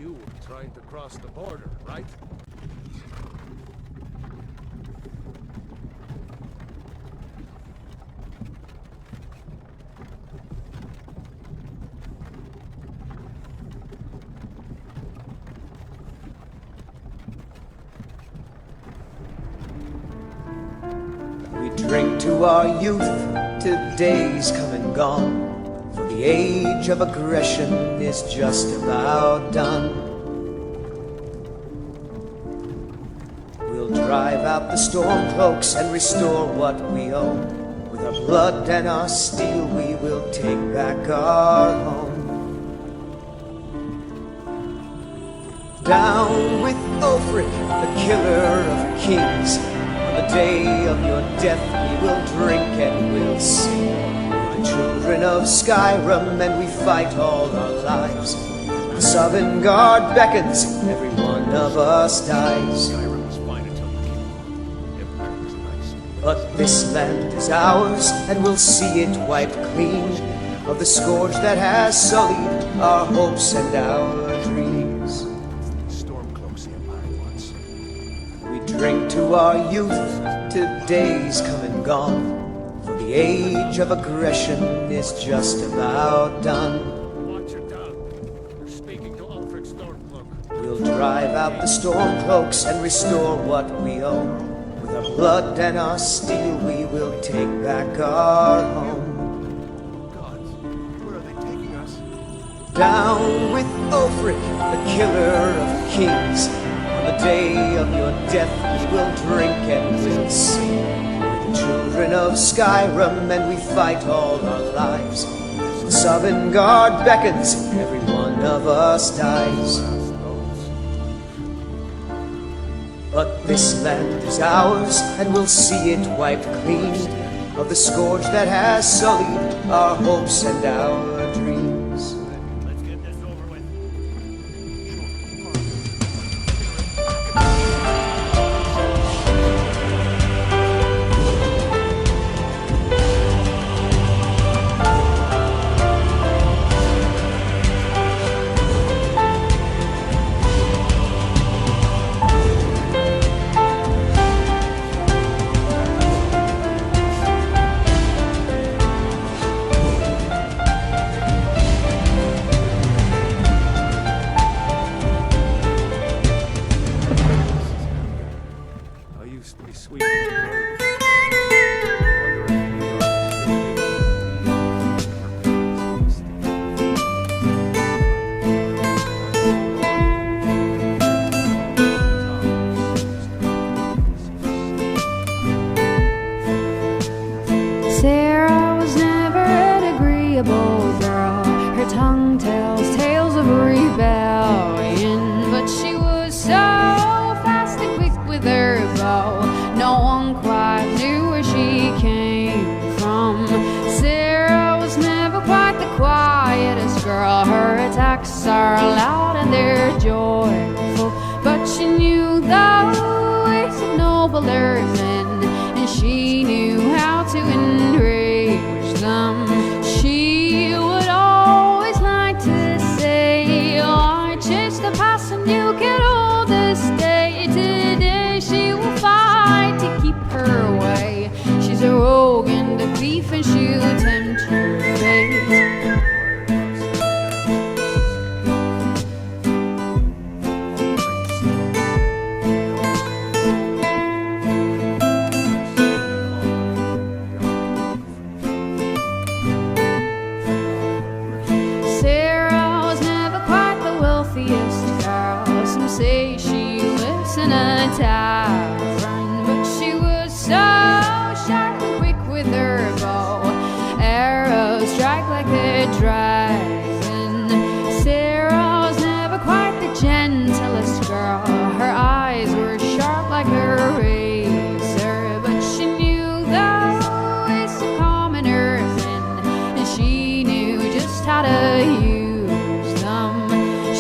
you were trying to cross the border, right? We drink to our youth, to days come and gone, for the age of aggression is just about done. We'll drive out the storm cloaks and restore what we own. With our blood and our steel we will take back our home. Down with Ulfric, the killer of kings. On the day of your death we will drink and we'll sing. We're the children of Skyrim and we fight all our lives. The Southern Guard beckons, every one of us dies. Skyrim was fine until you came. Empire was nice. But this land is ours and we'll see it wiped clean of the scourge that has sullied our hopes and our dreams. Stormcloaks the Empire wants. We drink to our youth, to days come and gone, for the age of aggression is just about done. Watch your tongue. You're speaking to Ulfric Stormcloak. We'll drive out the Stormcloaks and restore what we own. With our blood and our steel we will take back our home. Gods, where are they taking us? Down with Ulfric, the killer of kings. On the day of your death we will drink and we'll sing. We're the children of Skyrim and we fight all our lives. The Southern Guard beckons, every one of us dies. But this land is ours and we'll see it wiped clean of the scourge that has sullied our hopes and our dreams. Let's get this over with. I used to be sweet. Sarah was never an agreeable girl. Her tongue tells tales of rebellion, but she was so fast and quick with her bow. No one quite knew where she came from. Sarah was never quite the quietest girl. Her attacks are loud and they're joyful, but she knew the ways of nobler men, and she knew how to enrage them. She would always like to say, oh, I chased the past and you get all this day. Today she will fight to keep her away. She's a rogue and a thief and she'll tempt your fate. Sarah was never quite the wealthiest girl. Some say she lives in a tavern, but she was so sharp and quick with her bow. Arrows strike like a dragon. Sarah was never quite the gentlest girl. Her eyes were sharp like a razor, but she knew the ways of commoner men, and she knew just how to use them.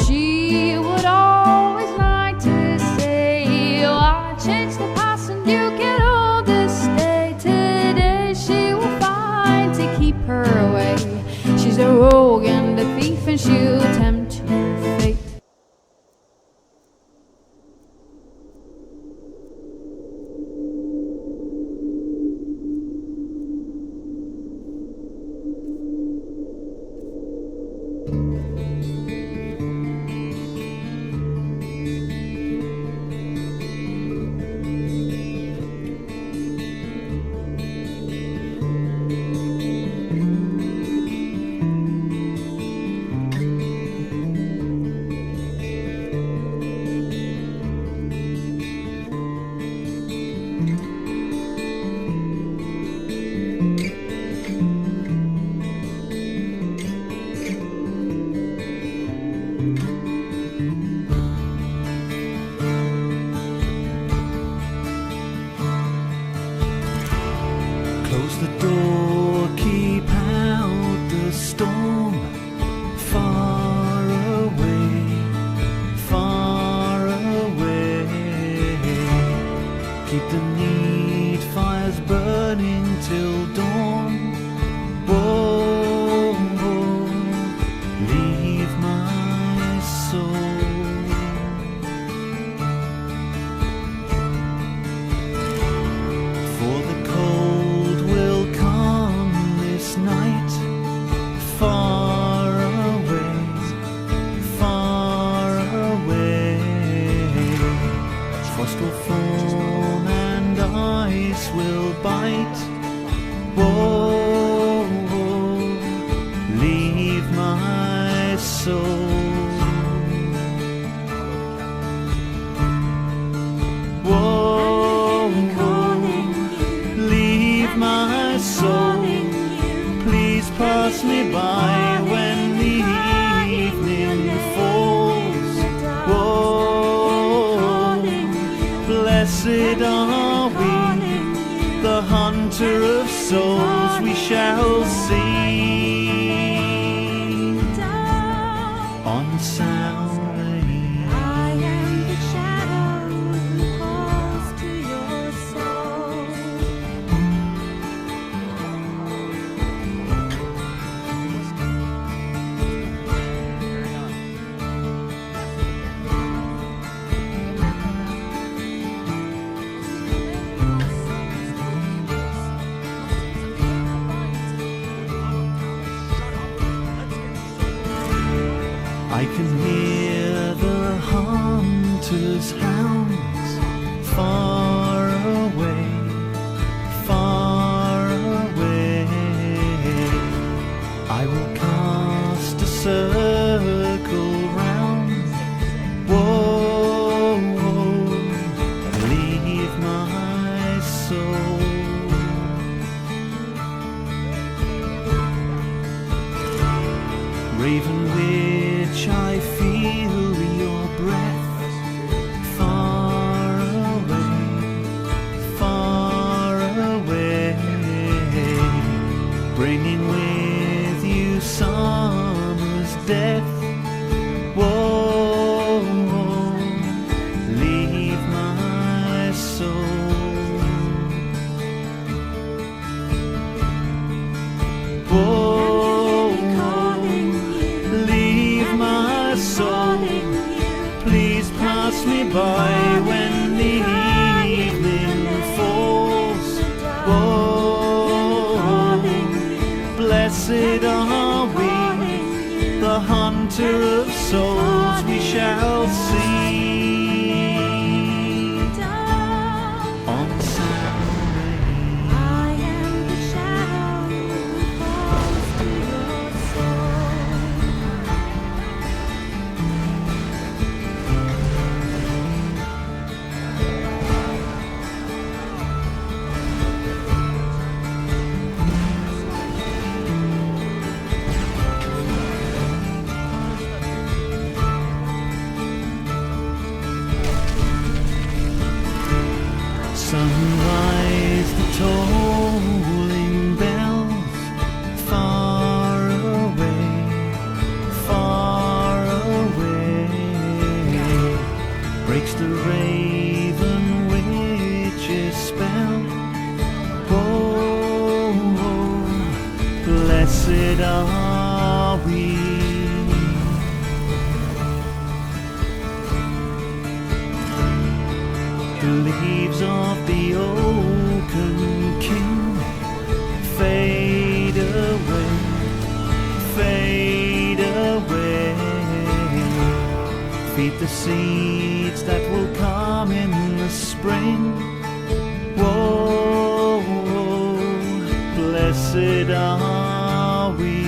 She would always like to say, oh, I changed the past and you get all this day. Today she will fight to keep her away. She's a rogue and a thief and she'll tempt your fate. Close the door, keep out the storm. Far away, far away. Keep the need fires burning till dawn. Whoa, whoa, leave my soul. For the cold will come this night, far away, far away. Frost will form and ice will bite. Whoa, whoa, leave my soul. Whoa, whoa, leave my soul. Please pass me by when the evening falls. Whoa, blessed are we, the hunter of souls we shall see on Samhain. I am the shadow who calls to your soul. I can hear the hunter's hounds far away, far away. I will cast a circle round. Whoa, whoa, leave my soul. Raven witch, I feel your breath far away, far away, bringing with you summer's death. Whoa, whoa, leave my soul. Whoa, leave my soul. Please pass me by when the evening falls. Whoa, blessed are we, the hunter of souls we shall see on Samhain. I am the shadow who calls to your soul. Sunrise, the tolling bells, far away, far away. Breaks the raven witch's spell. Whoa, whoa, blessed are we. The leaves of the oaken king fade away, fade away. Feed the seeds that will come in the spring. Whoa, blessed are we.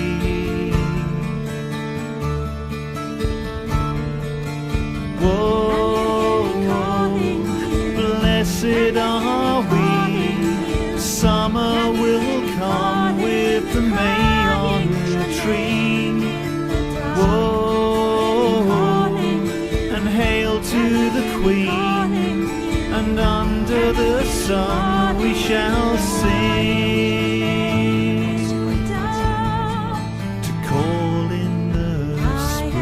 Whoa, blessed are we. Summer will come with the May on the tree. Whoa, and hail to the Queen, and under the sun we shall sing to call in the spring.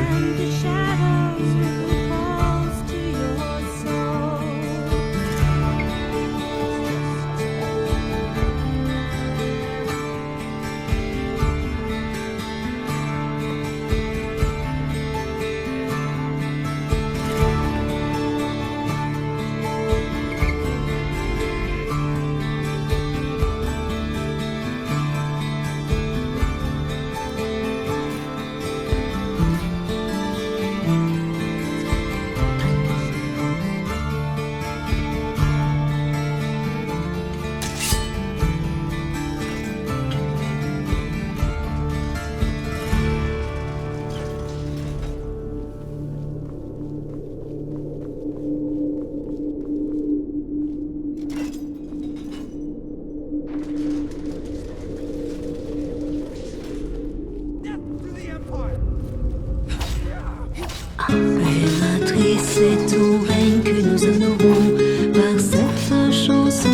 Impératrice, c'est ton règne que nous honorons par cette chanson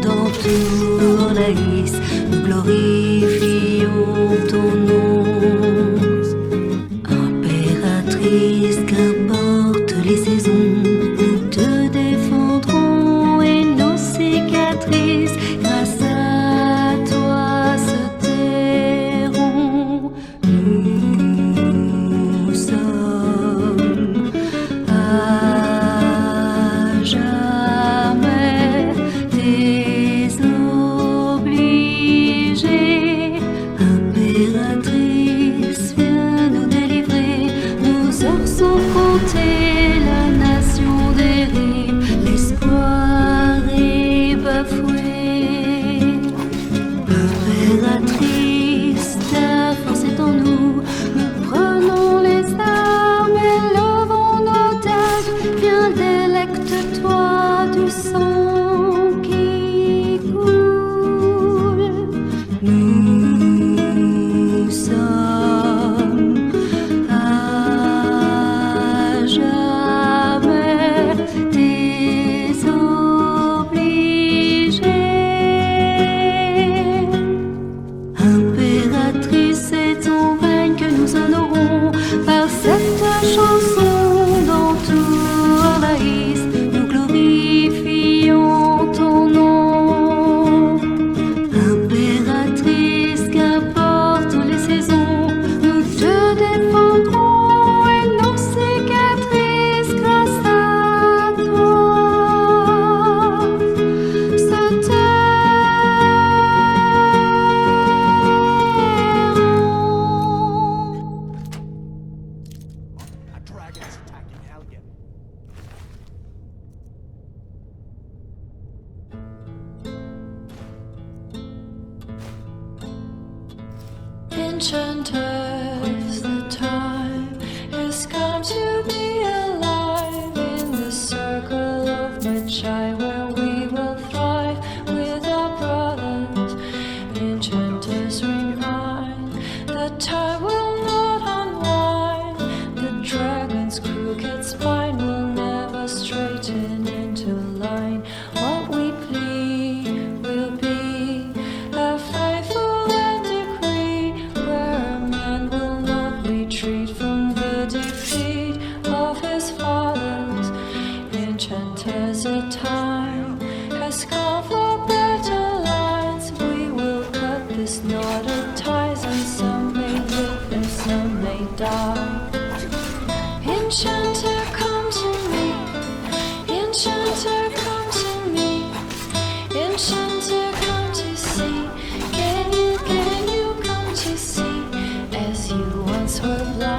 dans tout la lys. Nous glorifions ton nom. Impératrice, qu'importe les saisons, nous te défendrons et nos cicatrices, grâce à toi, se tairont. Nous sommes à jamais désobligés. Impératrice, viens nous délivrer. Nos heures sont comptées, la nation dérive, l'espoir est bafoué. Impératrice, ta force est en nous. Nous prenons les armes et levons nos dagues. Viens, délecte-toi du sang qui coule. Nous sommes à jamais désobligés. Impératrice, c'est ton règne que nous honorons par cette chanson dans tout la lys. Nous glorifions ton nom. Impératrice, qu'importe les saisons, nous te défendrons et nos cicatrices, grâce à toi, se tairont. A dragon is attacking Helgen. Enchanters, the time has come to be alive in the circle of Magi, where we will thrive with our brothers. Enchanters, remind the time will not unwind. The dragon's crooked spine will never straighten into line. What we plead will be a faithful and decree, where a man will not retreat from the defeat of his fathers. Enchanters, a time has come for better lines. We will cut this knot of ties, and some may live and some may die. Enchanter, come to me. Enchanter, come to me. Enchanter, come to see. Can you come to see? As you once were blind,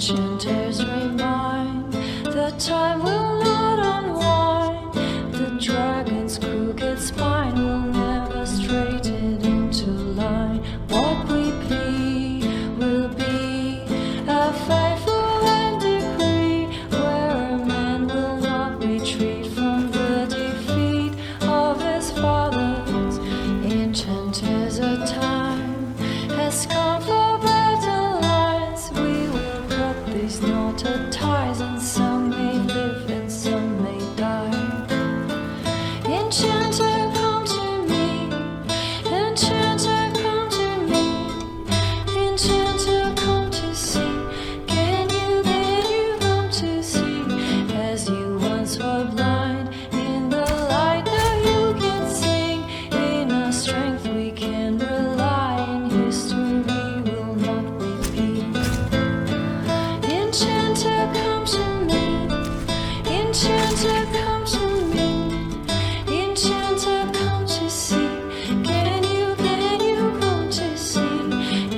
enchanters remind, the time will not unwind. The dragon's crooked spine will never straighten into line. What we plead will be a faithful end decree, where a man will not retreat from the defeat of his fathers. Enchanters, a time has come for better lines. We will cut these knotted ties, and some may live and some may die. Enchanter, come to me. Enchanter, come to me. Enchanter, come to see. Can you come to see? As you once were blind, in the light now you can sing. In our strength we can rely, in history will not repeat. Enchanter, come to me. Enchanter, come to me. Enchanter, come to see. Can you come to see?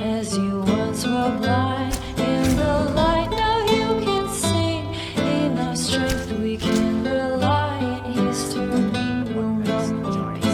As you once were blind, in the light now you can sing. In our strength we can rely, in history will not repeat.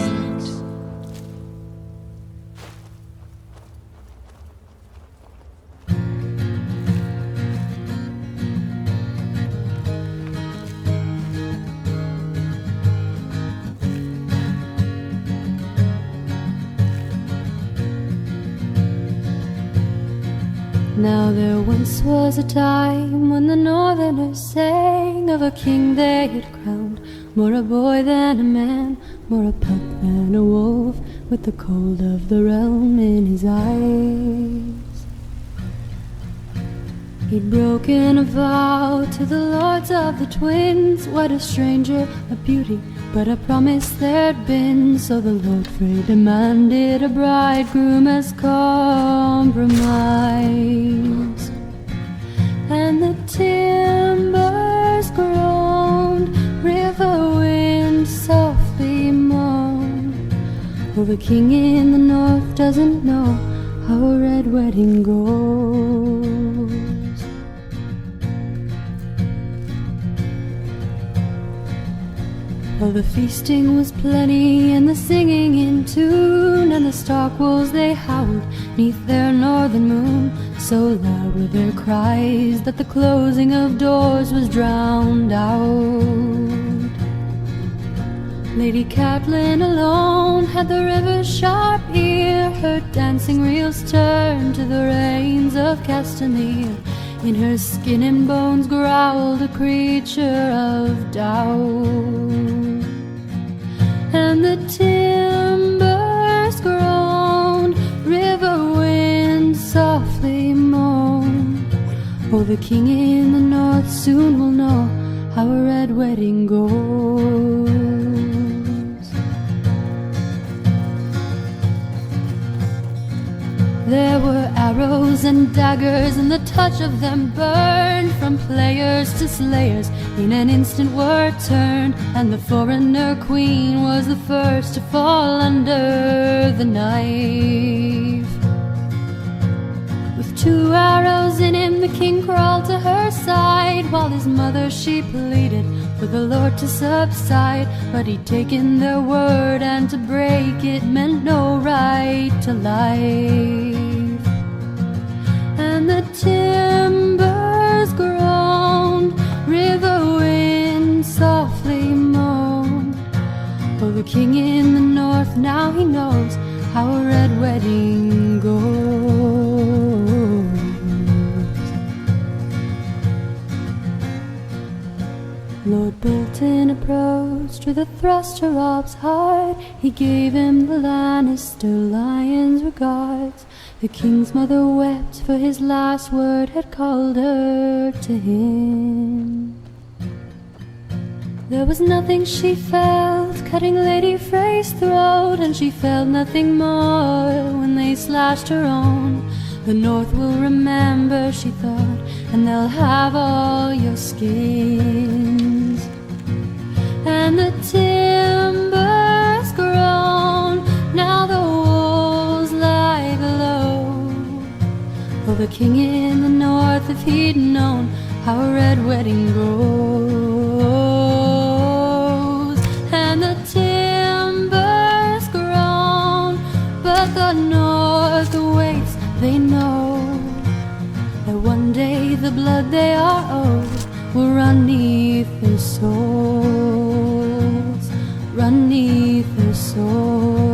Now there once was a time when the northerners sang of a king they had crowned, more a boy than a man, more a pup than a wolf, with the cold of the realm in his eyes. He'd broken a vow to the lords of the twins, what a stranger, a beauty, but a promise there'd been. So the Lord Frey demanded a bridegroom as compromise. And the timbers groaned, river wind softly moaned. Well, the king in the north doesn't know how a red wedding goes. Well, the feasting was plenty and the singing in tune, and the stark wolves they howled neath their northern moon. So loud were their cries that the closing of doors was drowned out. Lady Catelyn alone had the river's sharp ear, her dancing reels turned to the rains of Castamere. In her skin and bones growled a creature of doubt. And the timbers groaned, river wind softly moaned. Oh, the king in the north soon will know how a red wedding goes. There were arrows and daggers, and the touch of them burned. From players to slayers in an instant were turned, and the foreigner queen was the first to fall under the knife. With 2 arrows in him the king crawled to her side, while his mother she pleaded for the Lord to subside. But he'd taken their word, and to break it meant no right to life. And the timbers groaned, river wind softly moaned. Oh, the king in the north, now he knows how a red wedding goes. Lord Bolton approached with a thrust to Rob's heart. He gave him the Lannister lion's regards. The king's mother wept, for his last word had called her to him. There was nothing she felt cutting Lady Frey's throat, and she felt nothing more when they slashed her own. The North will remember, she thought, and they'll have all your skins. And the timbers groan, now the walls lie below. For the king in the north, if he'd known how a red wedding grows, and the timber's grown, but the north awaits, they know that one day the blood they are owed will run neath their souls, run neath their souls.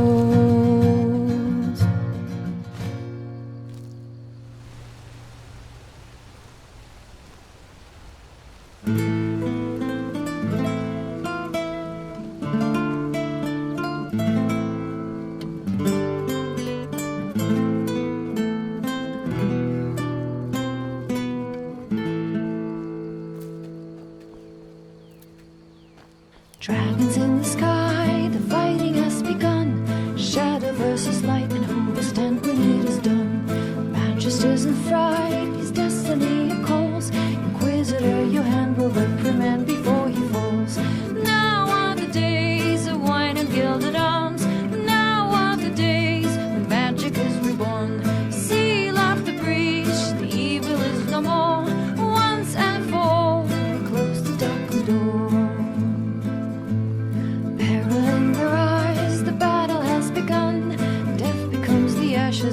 Dragons in the sky, the fighting has begun. Shadow versus light, and who will stand when it is done? Manchester's in fright, his destiny he calls. Inquisitor, your hand will reprimand before he falls. Now are the days of wine and gilded arms. Now are the days when magic is reborn. Seal up the breach, the evil is no more. Once and for all, close the darkened door.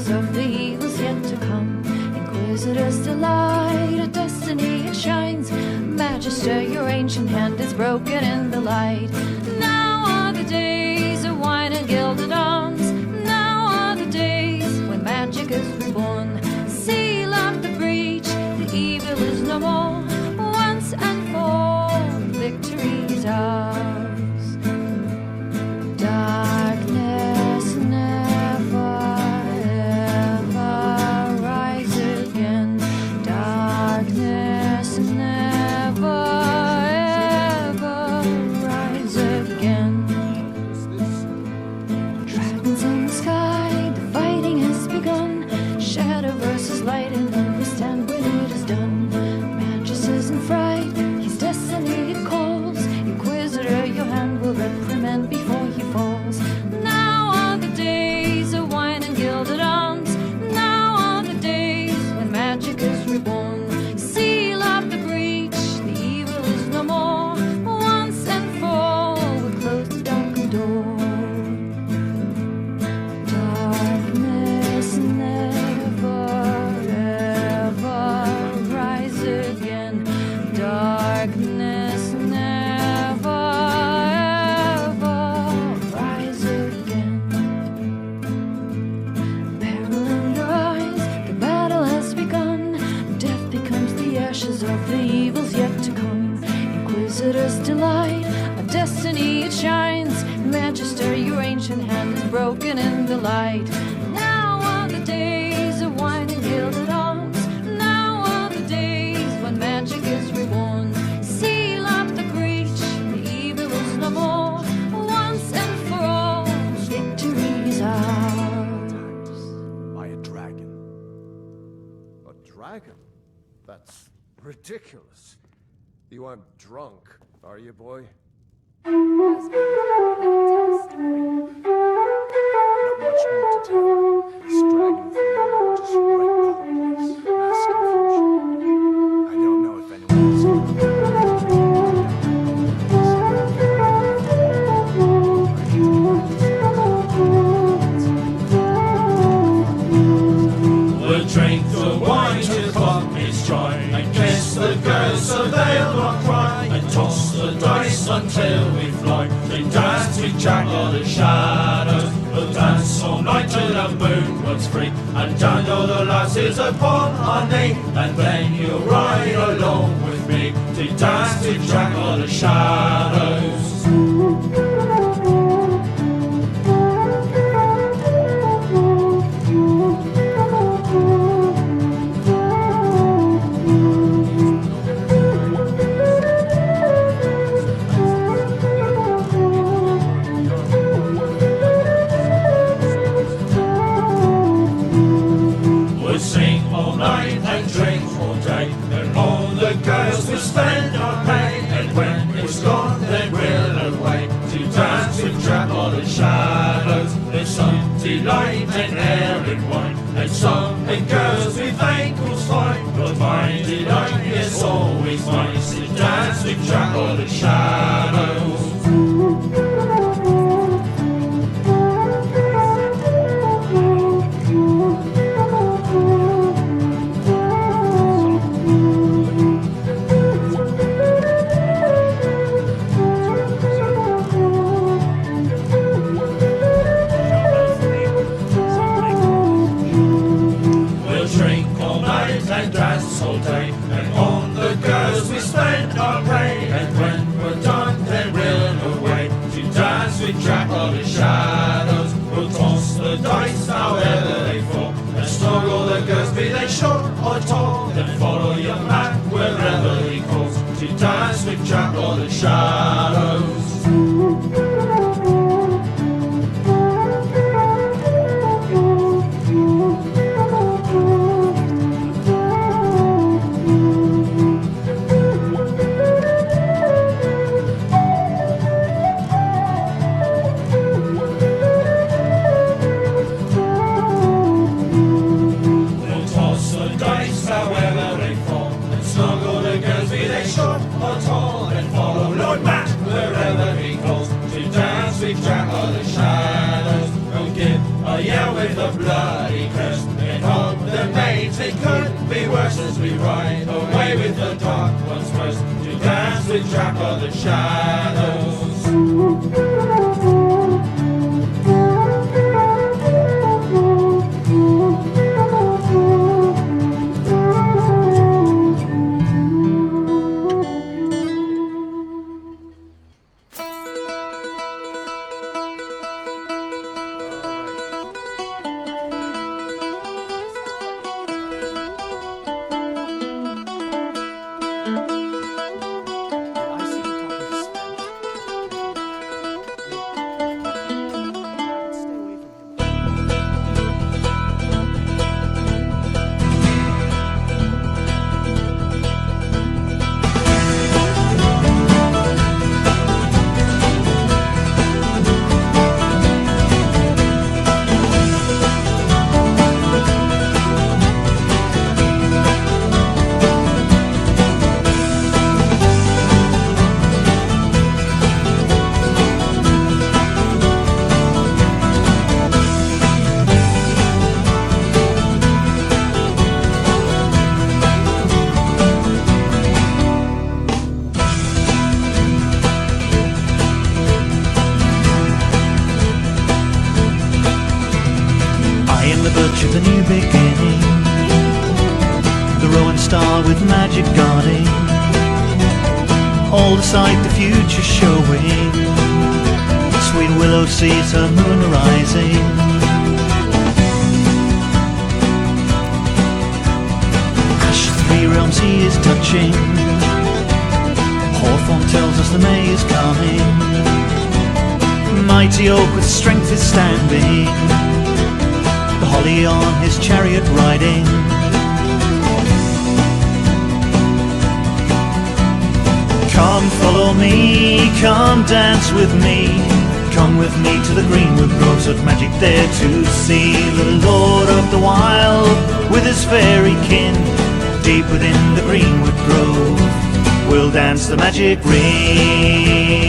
Of the evils yet to come. Inquisitor's delight, a destiny it shines. Magister, your ancient hand is broken in the light. Now are the days of wine and gilded arms. Now are the days when magic is reborn. Seal up the breach, the evil is no more. Once and for all, victory is ours. Darkness never light, and understand when it is done. Manchester's in fright, his destiny it calls. Inquisitor, your hand will reprimand before he falls. Now are the days of wine and gilded arms. Now are the days when magic is reborn. Seal up the breach, the evil is no more. Once and for all, we'll close the darkened door. Darkness never darkness never ever rise again. Peril in your eyes, the battle has begun. Death becomes the ashes of the evils yet to come. Inquisitor's delight, a destiny it shines. Magister, your ancient hand is broken in the light. Now are the days of wine and gilded arms. Now are the days when magic is reborn. Seal up the breach, the evil is no more. Once and for all, victory is ours. By a dragon. A dragon? That's ridiculous. You aren't drunk, are you, boy? Not much more to tell. This dragon for you just wrecked the whole place. Mass confusion. I don't know if anyone else We'll drink the wine till cock is dry, and kiss the girls so they'll not cry, and toss the dice until we fly. Then dance with Jack of the Shadows. We'll dance all night till the moon runs free, and dandle the lasses upon our knee, and then you'll ride along with me to dance with Jack of the Shadows. Light and air and wine, And some big girls with ankles fine, but mine did only is always mine to dance with Jack of the Shadows. Jack of the Shadows will toss the dice however they fall, and snuggle the girls be they short or tall, then follow your man wherever he calls to dance with Jack of the Shadows. Jack of the Shadows will give a yell with a bloody curse, in hope the maids they couldn't be worse, as we ride away with the dark ones first to dance with Jack of the Shadows. The new beginning, the Rohan star with magic guarding, all the sight the future showing. Sweet willow sees her moon rising. Ash three realms he is touching. Hawthorn tells us the May is coming. Mighty oak with strength is standing, the holly on his chariot riding. Come follow me, come dance with me, come with me to the greenwood groves of magic there to see the Lord of the Wild with his fairy kin. Deep within the greenwood grove we'll dance the magic ring.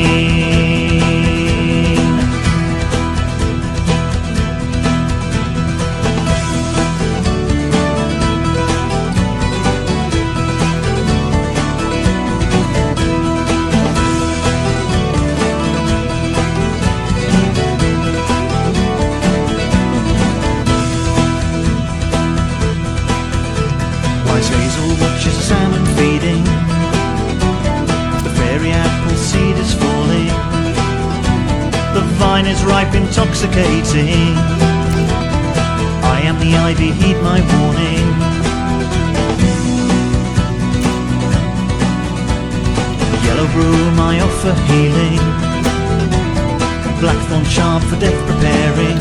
Hazel watches a salmon feeding, the fairy apple seed is falling, the vine is ripe, intoxicating. I am the ivy, heed my warning. Yellow broom I offer healing, blackthorn charm for death preparing.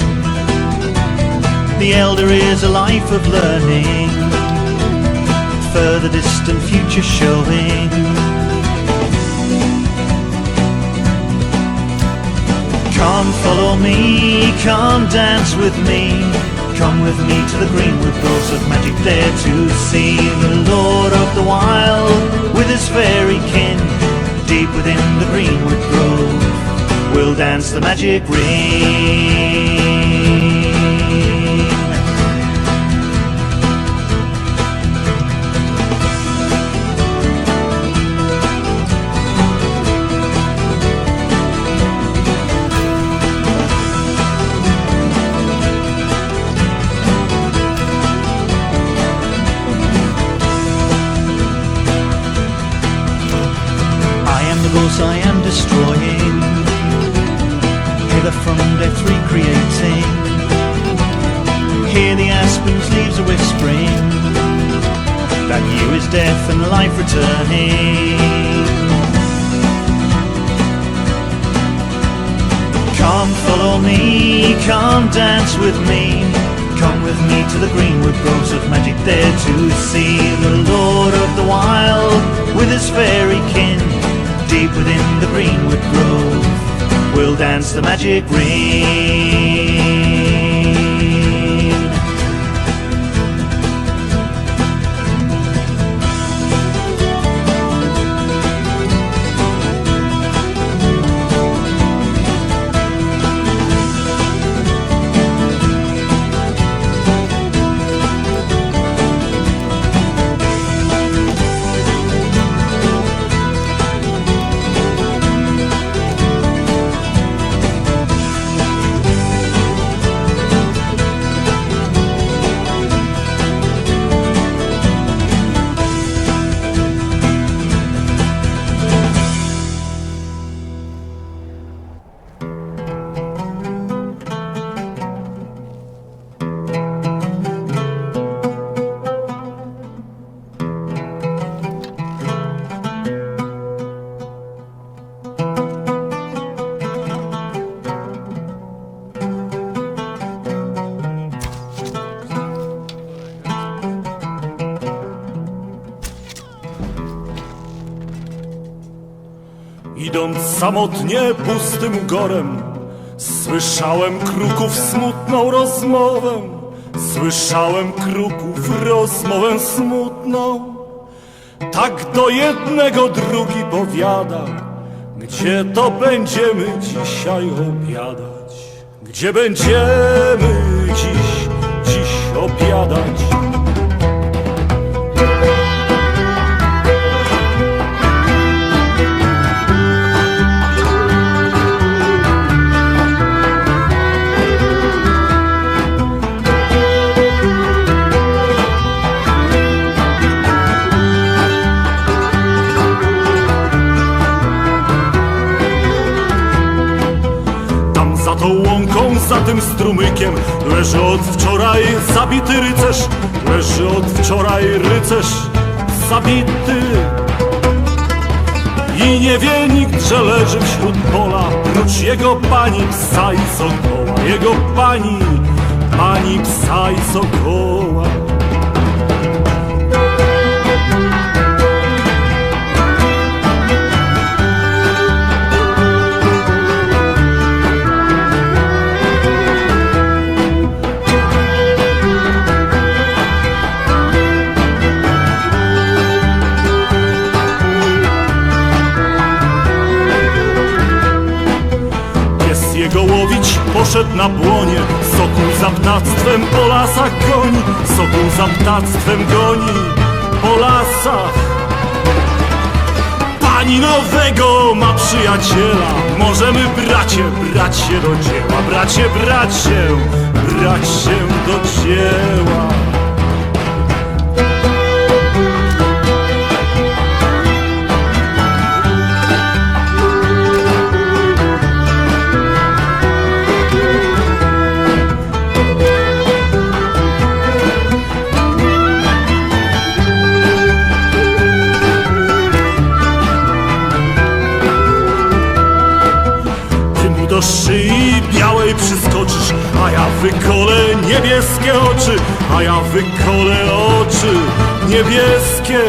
The elder is a life of learning, further distant future showing. Come follow me, come dance with me, Come with me to the greenwood groves of magic there to see the Lord of the Wild with his fairy kin. Deep within the greenwood grove we'll dance the magic ring. I am destroying, hither from depth recreating. Hear the aspen's leaves are whispering that you is death and life returning. Come follow me, come dance with me. Come with me to the greenwood groves of magic there to see the Lord of the Wild with his fairy kin. Deep within the greenwood grove we'll dance the magic ring. Idąc samotnie pustym gorem, słyszałem kruków smutną rozmowę. Słyszałem kruków rozmowę smutną. Tak do jednego drugi powiada: gdzie to będziemy dzisiaj obiadać? Gdzie będziemy dziś obiadać? Za tą łąką, za tym strumykiem leży od wczoraj zabity rycerz. Leży od wczoraj rycerz zabity. I nie wie nikt, że leży wśród pola, prócz jego pani, psa i sokoła. Jego pani psa i sokoła. Jego łowić poszedł na błonie, sokół za ptactwem po lasach goni. Sokół za ptactwem goni po lasach. Pani nowego ma przyjaciela, możemy bracie brać się do dzieła. Bracie brać się do dzieła. Do szyi białej przyskoczysz, a ja wykolę niebieskie oczy, a ja wykolę oczy niebieskie.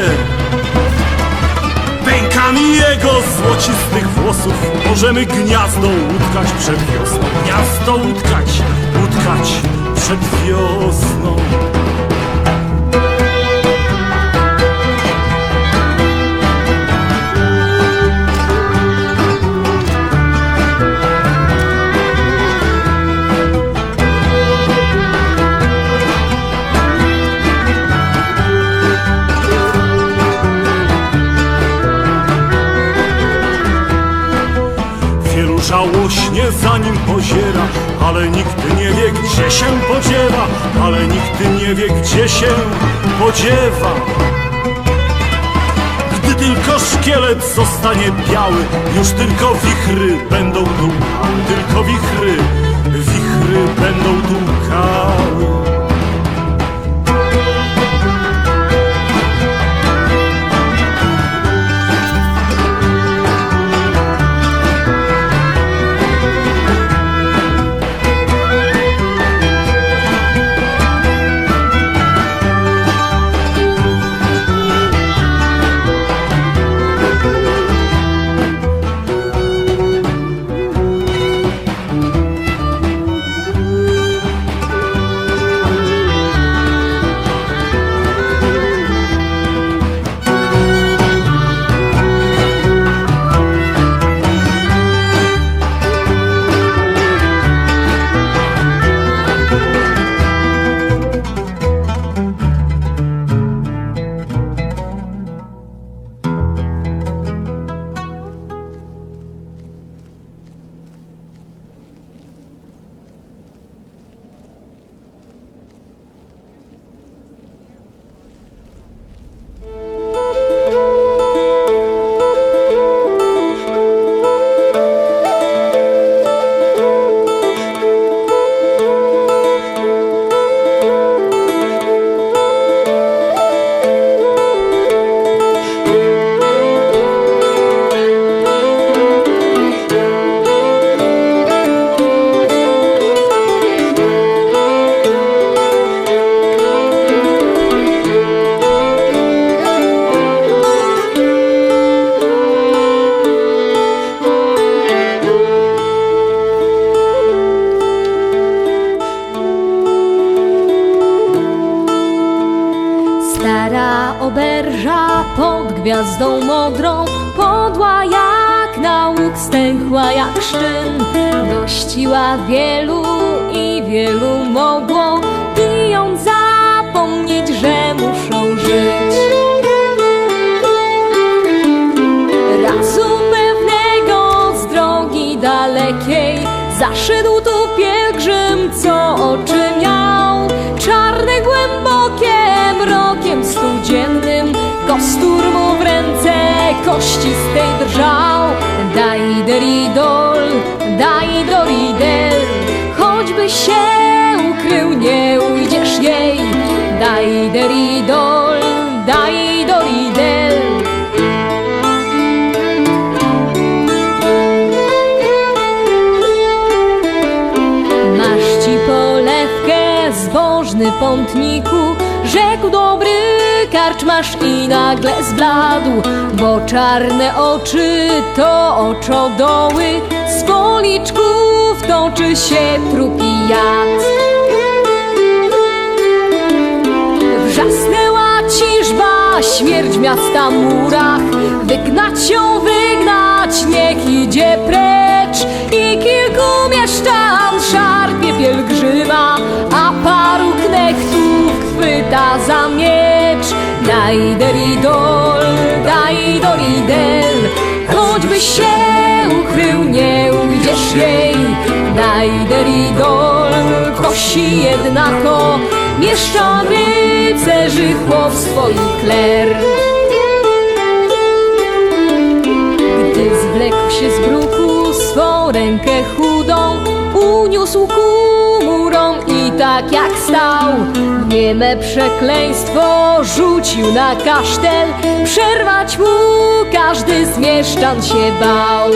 Pęka Cieniami jego złocistych włosów możemy gniazdo utkać przed wiosną. Gniazdo utkać przed wiosną. Żałośnie za nim poziera, ale nikt nie wie, gdzie się podziewa, ale nikt nie wie, gdzie się podziewa. Gdy tylko szkielet zostanie biały, już tylko wichry będą dłukały, tylko wichry będą dłukały. oberża pod gwiazdą modrą, podła jak na łuk, stęchła jak szczyn. Gościła wielu i wielu mogło pijąc zapomnieć, że muszą żyć. Razu pewnego z drogi dalekiej zaszedł tu pielgrzym, co oczy miał czarne, głębokie, mrokiem studziennym. Kostur mu w ręce kościstej drżał. Daj deridol, daj doridel, choćby się ukrył, nie ujdziesz jej. Daj deridol, daj doridel. Masz ci polewkę, zbożny pątniku, rzekł dobry karczmarz i nagle zbladł, bo czarne oczy to oczodoły, z policzków toczy się trupi jad. Wrzasnęła ciżba, śmierć miasta murach, wygnać ją, wygnać, niech idzie precz. I kilku mieszczan szarpie pielgrzyma, a paru knechtów chwyta za miecz. Daj deridol, daj doridel, choćby się ukrył, nie ujdziesz jej. Daj deridol, kosi jednako mieszczan rycerzy chłopstwo i kler. Gdy zwlekł się z bruku, swą rękę chudą uniósł ku murom i tak jak stał, nieme przekleństwo rzucił na kasztel. Przerwać mu każdy z mieszczan się bał.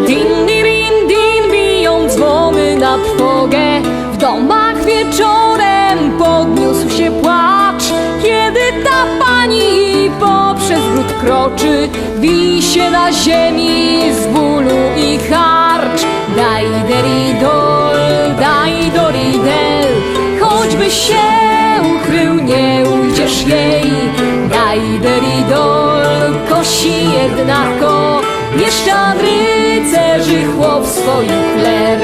Din, dirin, din, biją dzwony na trwogę, w domach wieczorem podniósł się płacz, kiedy ta pani kroczy, wisie na ziemi z bólu i harcz. Daj deridol, daj doridel, choćby się ukrył, nie ujdziesz jej. Daj deridol, kosi jednako, mieszczan rycerzy chłop swoich ler.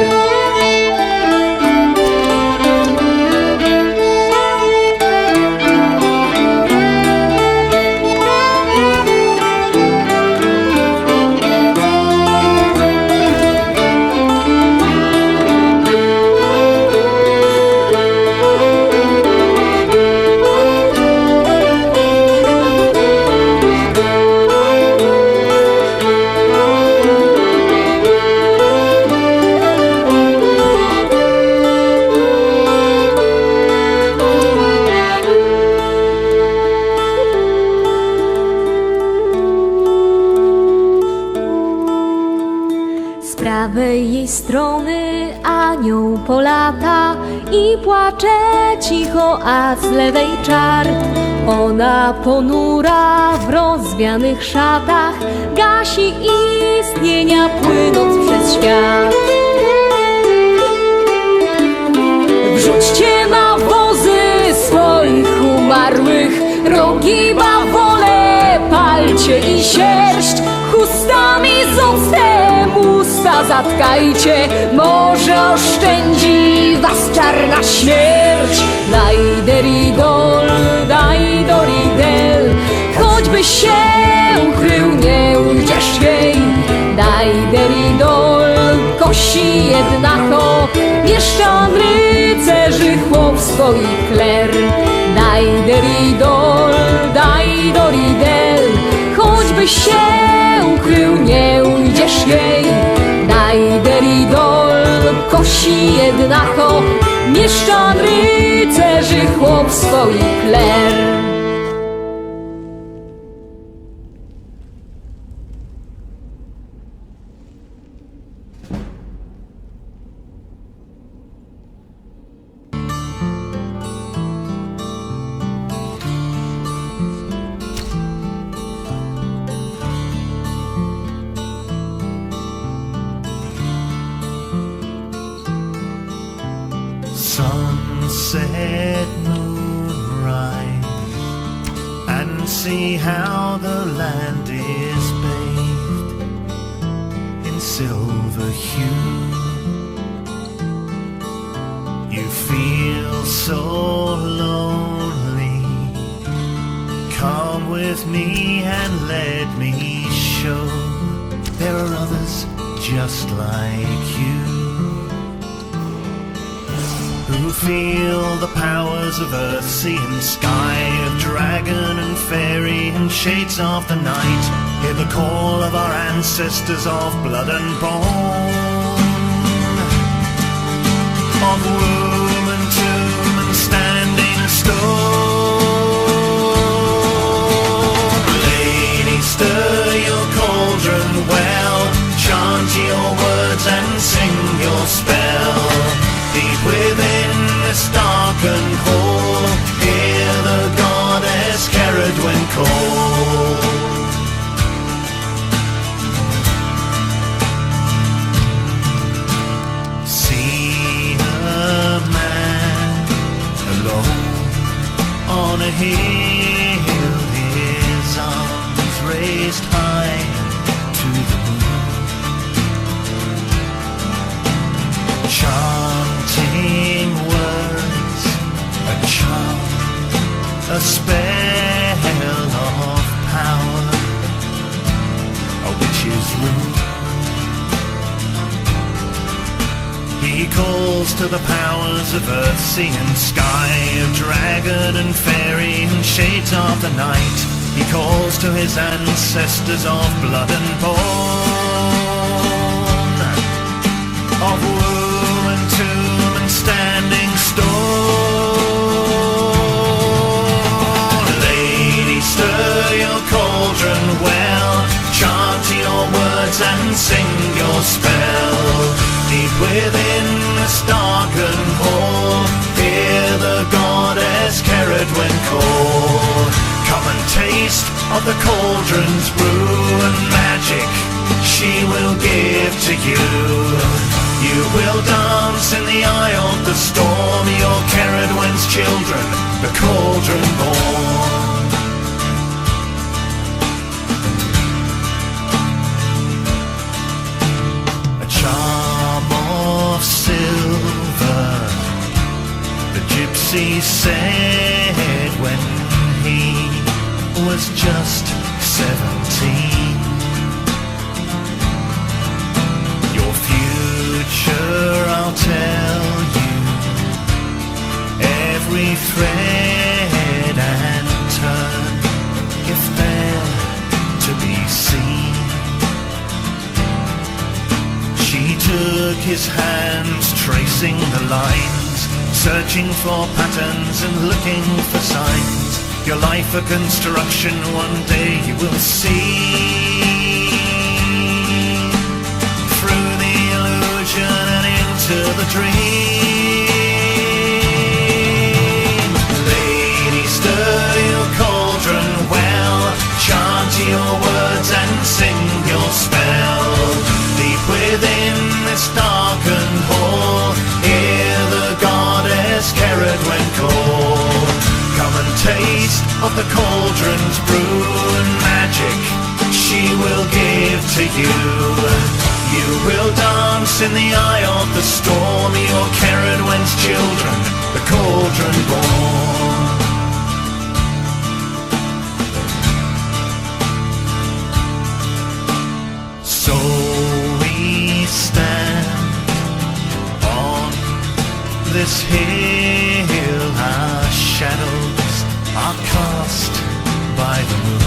Jej strony anioł polata i płacze cicho, a z lewej czart. Ona ponura w rozwianych szatach gasi istnienia, płynąc przez świat. Wrzućcie na wozy swoich umarłych, rogi bawole palcie i sierść, chustami z octem usta zatkajcie, może oszczędzi was czarna śmierć. Daj deridol, daj doridel, choćby się ukrył, nie ujdziesz jej. Daj deridol, kosi jednako, mieszczan rycerzy chłop swoich kler. Daj deridol, daj doridel, choćby się ukrył, nie ujdziesz jej. Daj deridol, kosi jednako, mieszczan rycerzy chłop swoich kler. Sunset, moonrise, and see how the land is bathed in silver hue. You feel so lonely. Come with me and let me show there are others just like you, who feel the powers of earth, sea and sky, of dragon and fairy and shades of the night. Hear the call of our ancestors of blood and bone, of womb and tomb and standing stone. Lady, stir your cauldron well, chant your words and sing your spell. Deep within this darkened hall, hear the goddess Caradwen call. See a man alone on a hill, his arms raised high to the moon, chanting words, a charm, a spell of power, a witch's rune. He calls to the powers of earth, sea and sky, of dragon and fairy and shades of the night. He calls to his ancestors of blood and bone, of womb and tomb and standing stone. Lady, stir your cauldron well, chant your words and sing your spell. Deep within this darkened hall, hear the goddess Caradwen call. Come and take taste of the cauldron's brew and magic she will give to you. You will dance in the eye of the storm, your Ceridwen's children, the cauldron born. A charm of silver, the gypsy said when he was just 17. Your future, I'll tell you, every thread and turn, if they're to be seen. She took his hands, tracing the lines, searching for patterns and looking for signs. Your life a construction, one day you will see. Through the illusion and into the dream. Lady, stir your cauldron well, chant your words and sing your spell. Deep within this darkened hall, hear the goddess Ceridwen call. Come and taste of the cauldron's brew and magic she will give to you. You will dance in the eye of the storm, your Ceridwen's children, the cauldron born. So we stand on this hill, our shadows are cast by the moon,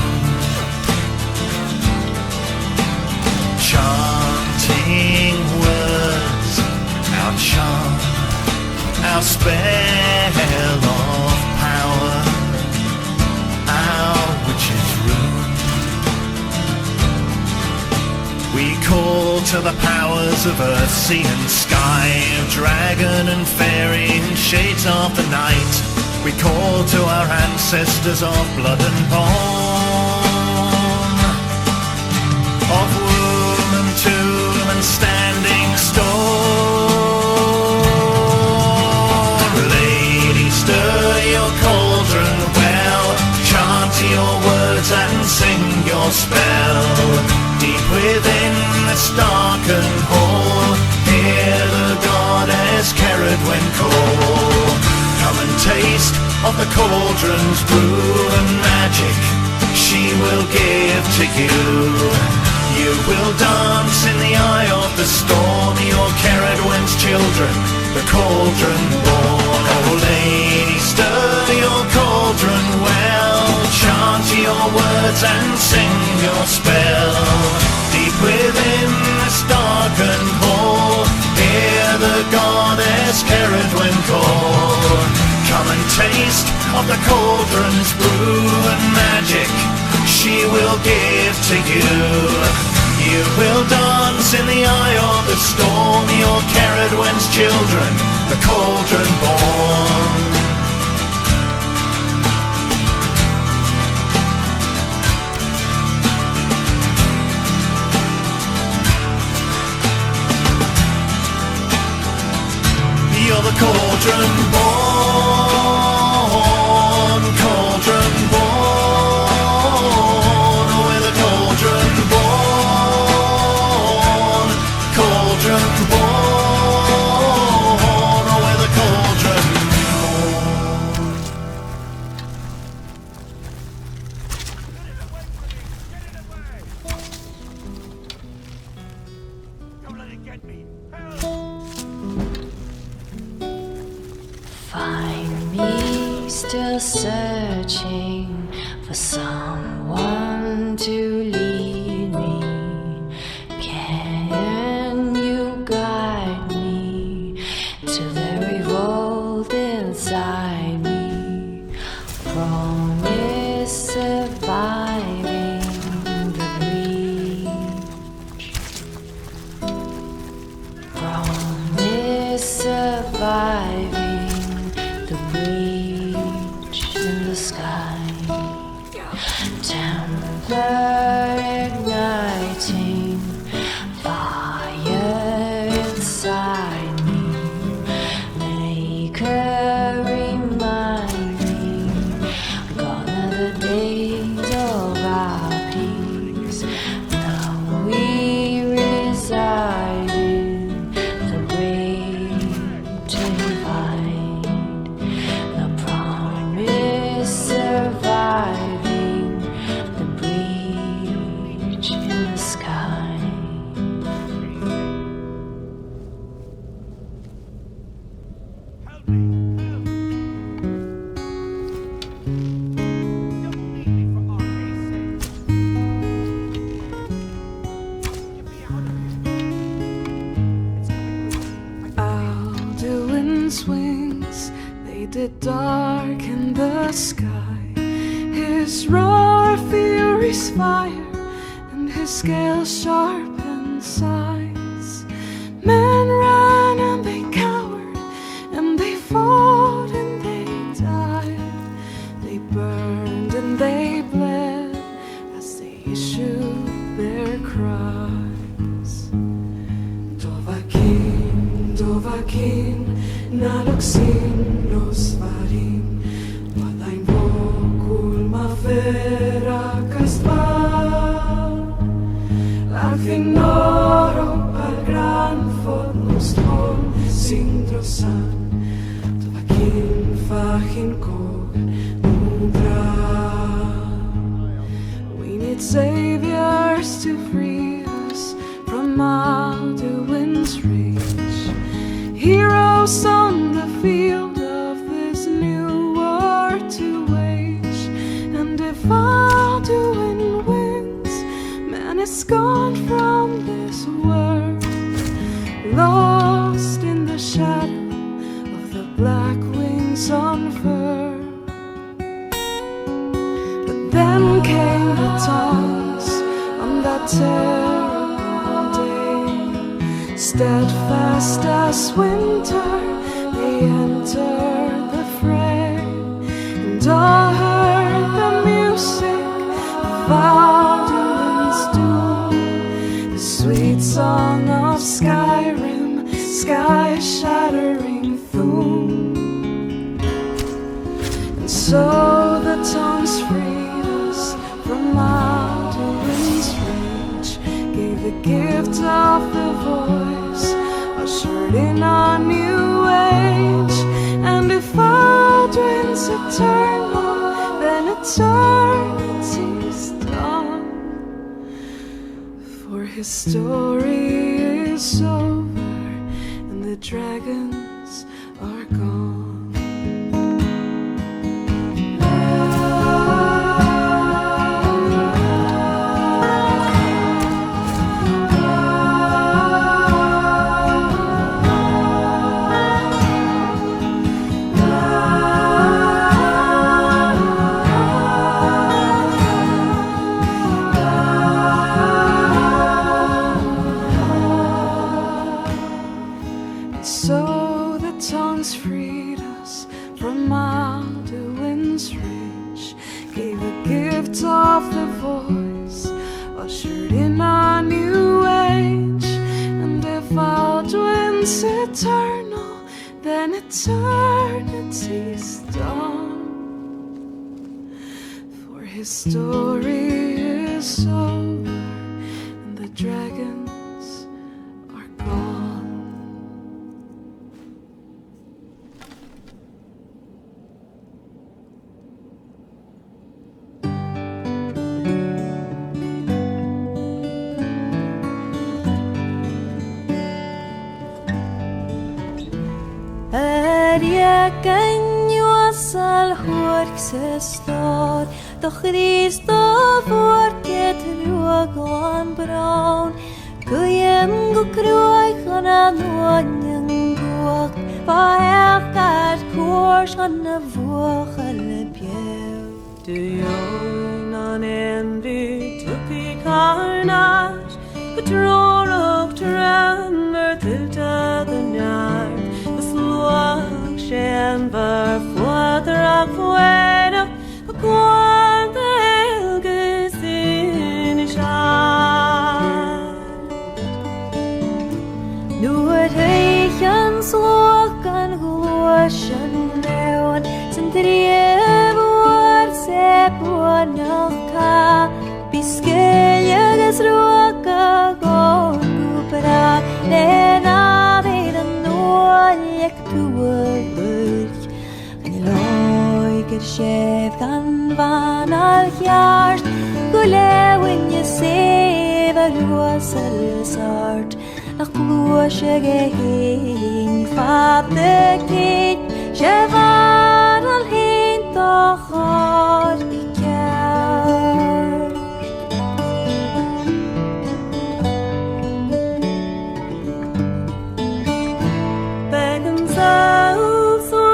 chanting words, our charm, our spell of power, our witch's rune. We call to the powers of earth, sea and sky, of dragon and fairy and shades of the night. We call to our ancestors of blood and bone, of womb and tomb and standing stone. Lady, stir your cauldron well, chant your words and sing your spell. Deep within this darkened hall, hear the goddess Ceridwen call. Come and taste of the cauldron's brew and magic she will give to you. You will dance in the eye of the storm, your Ceridwen's children, the cauldron born. Oh lady, stir your cauldron well, chant your words and sing your spell. Deep within this darkened hall, hear the goddess Ceridwen call. Come and taste of the cauldron's brew and magic she will give to you. You will dance in the eye of the storm, your Ceridwen's children, the cauldron born. You're the cauldron born, cauldron born, we're the cauldron born, cauldron born, we're the cauldron born. Don't let it get me. Find me still searching for someone to lead me. Can you guide me to the revolt inside me? Promise surviving the breach. Promise surviving the breach in the sky. ever igniting fire inside me. Make her remind me, gone are the days of our peace. Now we reside in the great divide. The promise surviving the breach in the sky. Alduin's wings, they did darken the sky. His roar fury's fire, and his scales sharpened sighs. Men ran and they cowered, and they fought and they died. They burned and they bled as they issued their cries. Dovakin, naloksin los varin, padain vocul ma vera castval. Al finoro al gran fod nostrom sindrosan, Dovakin fachin kogen udra. We need saviors to free us from Alduin's reach. Heroes on the field of this new war to wage. And if Alduin wins, man is gone from this world, lost in the shadow of the black wings on fur. But then came the tongues on that terrible day. Steadfast as winter, they entered the fray, and all heard the music of Alduin's doom, the sweet song of Skyrim, sky-shattering Thum. And so the tongues freed us from Alduin's rage, gave the gift of the voice, ushered in a new age. And if Alduin's eternal, then eternity's done, for his story is over and the dragons are gone. So the tongues freed us from Alduin's reach, gave a gift of the voice, ushered in a new age. And if Alduin's eternal, then eternity's done, for his story is over and the dragons are gone. Kan juasal horksestad, då Krista vårt ett rugan braun. Kuyen go kroi kana noanyan guak, va ekar kors kana vochal bjev. Du joinan enby tupi karnas, betror och trömmer till döden. Shen var father of Fuera, Quanta Elgesi Iskeljagas ruoka gorgupra Lena redan nåljek tuolurk Loiker chef kan vanar hjart Gulewin je seva ruosel sart Akluosje gehin fatte kit Chevar al hint och har I kjær Beggen selv så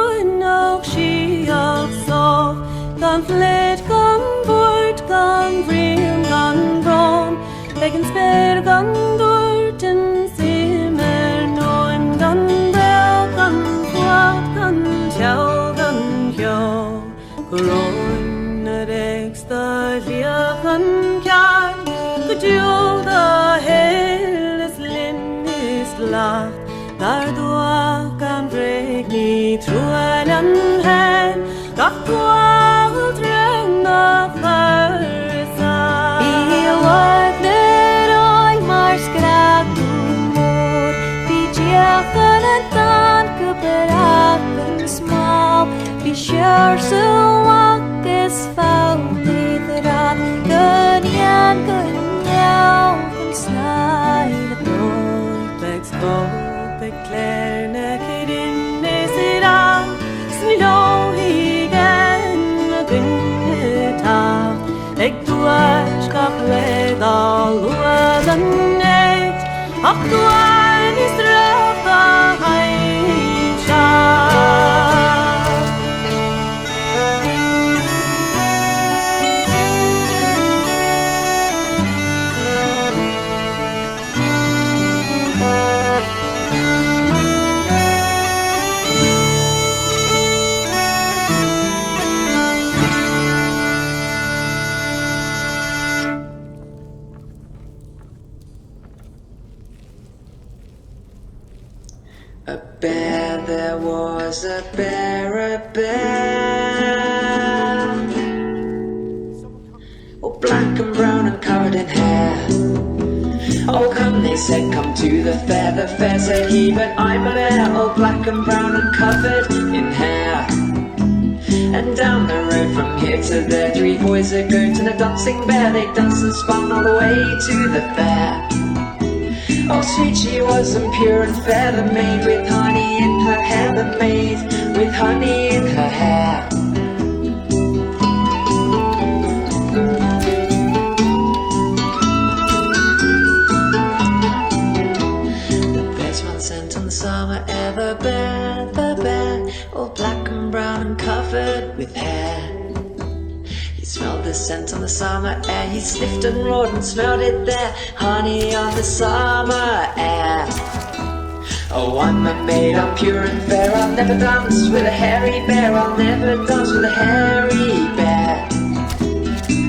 nok sky og sov Kan flet, kan bort, kan vril, kan brom Beggen spør, kan dorten simmer Noen kan del, kan flat, kan tjau, kan kjau Korona reksta lia kan kjær Kutjoda helles linnis lagt Der du kan regni troelen hen Gak du alt regna førsa I vagner og mar skrak du mor Vi tjekken en tanke berakken smal Vi kjør så vakkes falt I drat Gunjan, gunjan, snaile bror Beggs bror Beklærne kerinne sidan Snilå higen Gunne taft Eg du skap ledal Uadan eit Ak du I strøta heimsja A bear, there was a bear Oh, black and brown and covered in hair Oh, come, they said, come to the fair The fair said he, but I'm a bear Oh, black and brown and covered in hair And down the road from here to there 3 boys are going to the dancing bear They danced and spun all the way to the fair Oh, sweet she was and pure and fair The maid with honey in her hair The maid with honey in her hair The best one sent on the summer air the bear All black and brown and covered with hair He smelled the scent on the summer air He sniffed and roared and smelled it there Honey on the summer air Oh, I'm a maid, I'm pure and fair I'll never dance with a hairy bear I'll never dance with a hairy bear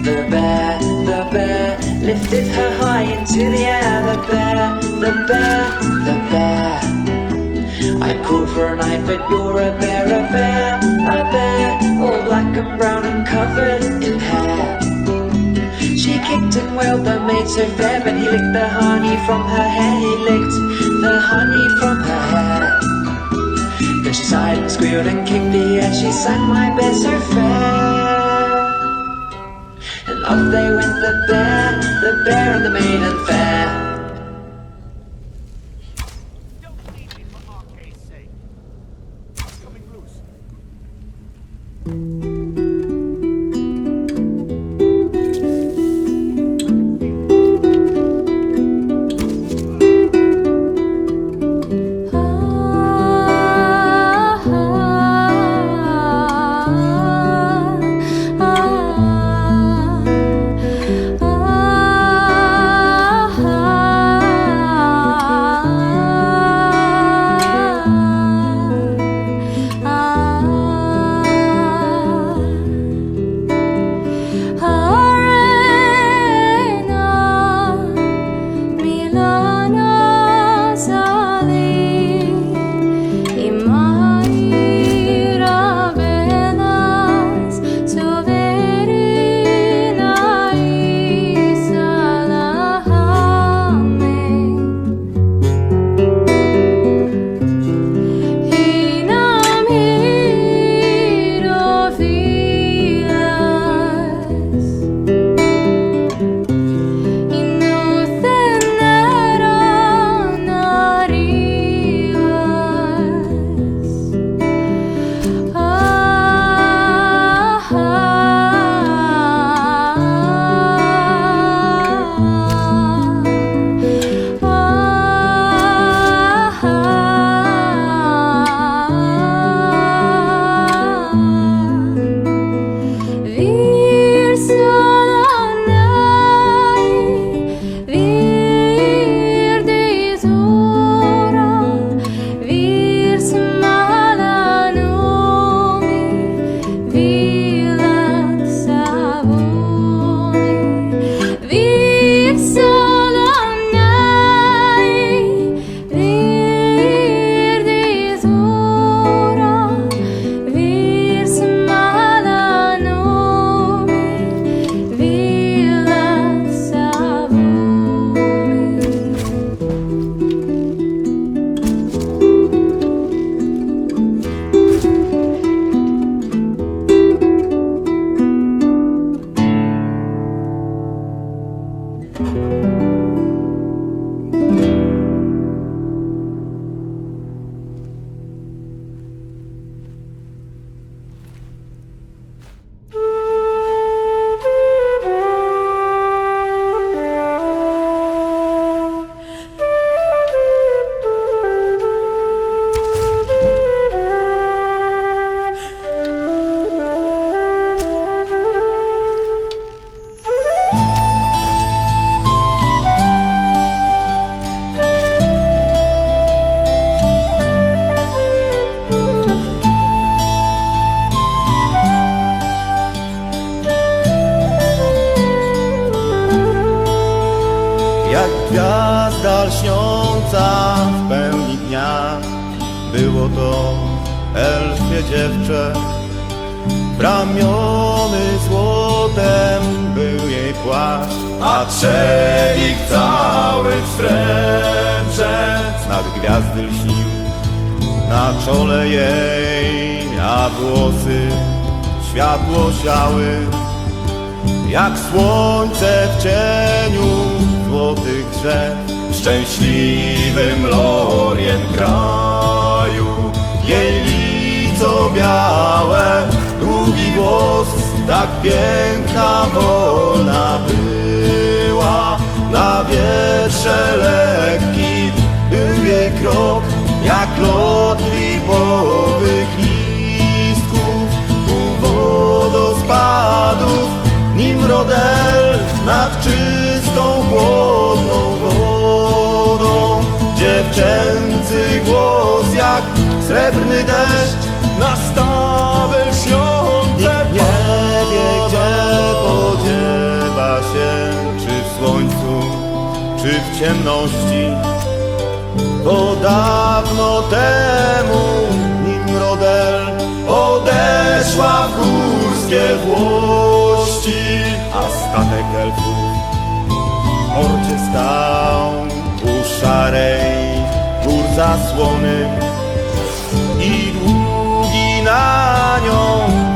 The bear lifted her high into the air The bear I called for a night, but you're a bear All black and brown and covered in hair She kicked and wailed the maid so fair But he licked the honey from her hair He licked the honey from her hair Then she sighed and squealed and kicked the air She sang my bear so fair And off they went the bear and the maiden fair ah gwiazda lśniąca w pełni dnia. Było to elfie dziewczę, ramiony złotem był jej płaszcz, a trzelik cały w srebrze znak gwiazdy lśnił na czole jej, a włosy światło siały jak słońce w cieniu złotych drzew. w szczęśliwym Lorien kraju. Jej lico białe, długi głos, tak piękna, wolna była. Na wietrze lekki był jej krok, jak lot lipowych listków. U wodospadów, nim rodel nad czystą, chłodną wodą. Dziewczęcy głos jak srebrny deszcz Na stawy śniące nie wie, gdzie podziewa się, czy w słońcu, czy w ciemności. Bo dawno temu, nim rodel odeszła w górskie włości, a statek elfów w porcie stał u szarej gór zasłony i długi na nią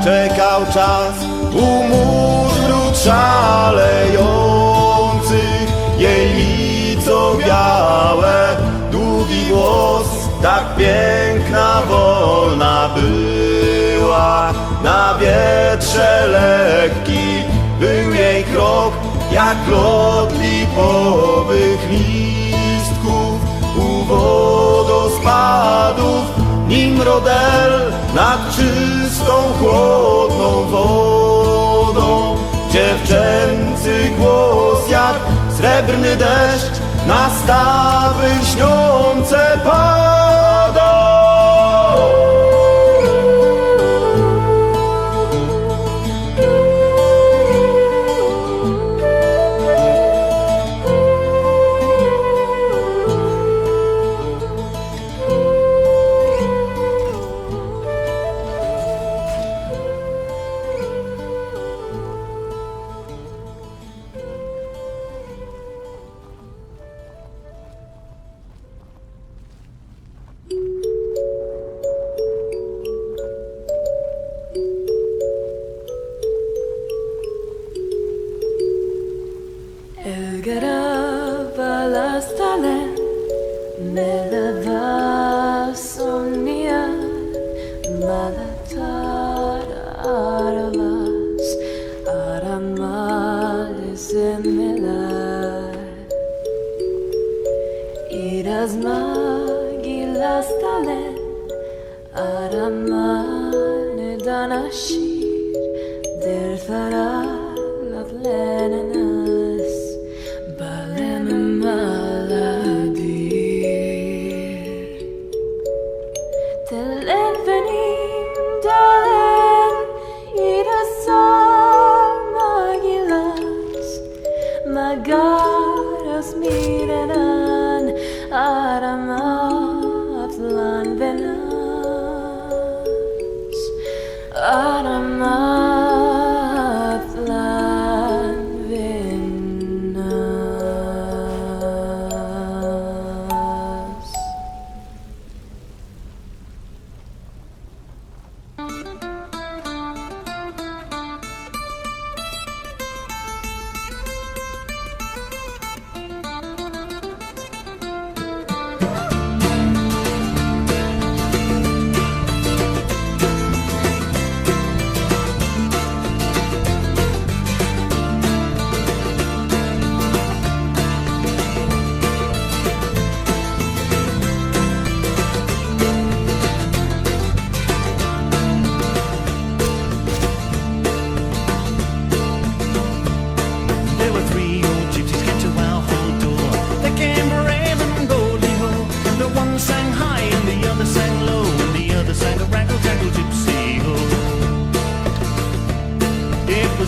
czekał czas u mórz wrót szalejących. Jej lico białe, długi głos, tak piękna, wolna była. Na wietrze lekki był jej krok, jak lot lipowych listków. U wodospadów, nim rodel nad czystą, chłodną wodą. Dziewczęcy głos jak srebrny deszcz na stawy lśniące pada.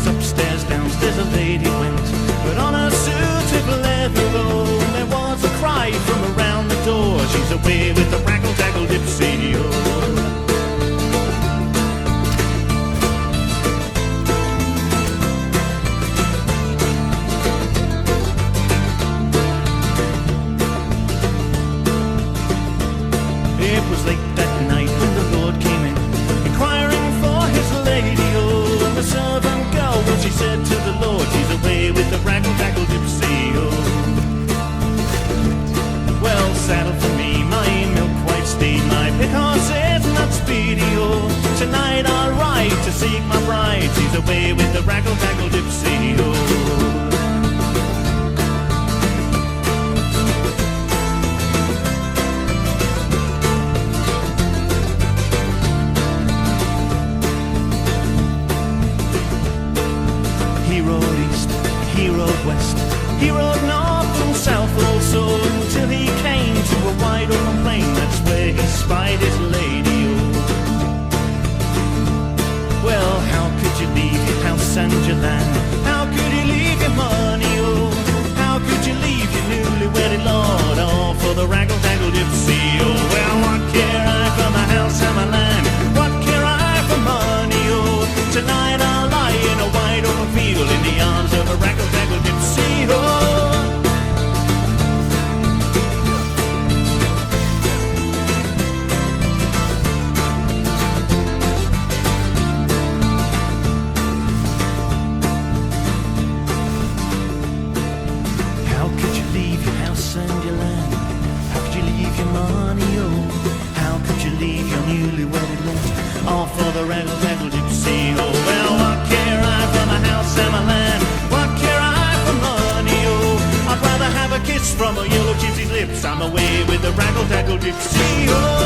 Upstairs, downstairs, a lady went, but on a suit of leather, oh, there away with the raggle-taggle gypsy. It was late that night when the Lord came in, inquiring for his lady. Oh, and the servant girl, when she said to the Lord, she's away with the raggle-taggle gypsy. Oh, well, saddle for me, my milk-white steed, my pick horse is not speedy. Oh, tonight I'll ride to seek my bride. She's away with the raggle-taggle gypsy. Oh. He rode west, he rode north and south also, till he came to a wide open plain. That's where he spied his lady. Oh, well, how could you leave your house and your land? How could you leave your money? Oh, how could you leave your newly wedded lord? Oh, for the raggle-taggle gypsy. Oh, well, what care I for my house and my land? What care I for money? Oh, tonight I'll lie in a wide open field in the arms of a raggle-taggle gypsy. Oh, how could you leave your house and your land? How could you leave your money? Oh, how could you leave your newly wedded lord? All for the raggle-taggle gypsy. Oh, well, what care I for my house and my land? What care I for money? Oh, I'd rather have a kiss from a yellow gypsy's lips. I'm away with the raggle-taggle gypsy. Oh.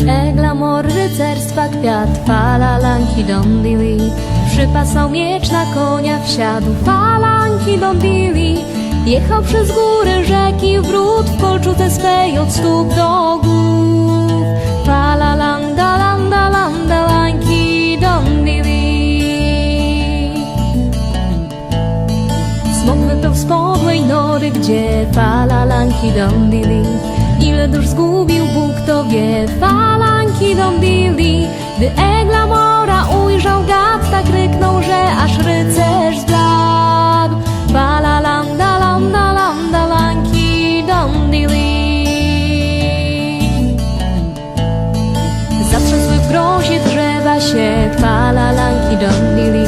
Eglamor rycerstwa kwiat, falanki dondili. Przypasał miecz na konia, wsiadł, falanki dondili. Jechał przez góry, rzeki, w bród, w kolczuce swej od stóp do głów. Falalanda, landa, landa, lańki dondili. Smok wypeł z podłej nory, gdzie falanki dondili. Ile dusz zgubił Bóg, to wie, falanki dondili. Gdy Eglamora ujrzał gad, tak ryknął, że aż rycerz zbladł. Falalanda, landa, landa, lanki dondili. Zatrzęsły w grozie drzewa się, falanki dondili.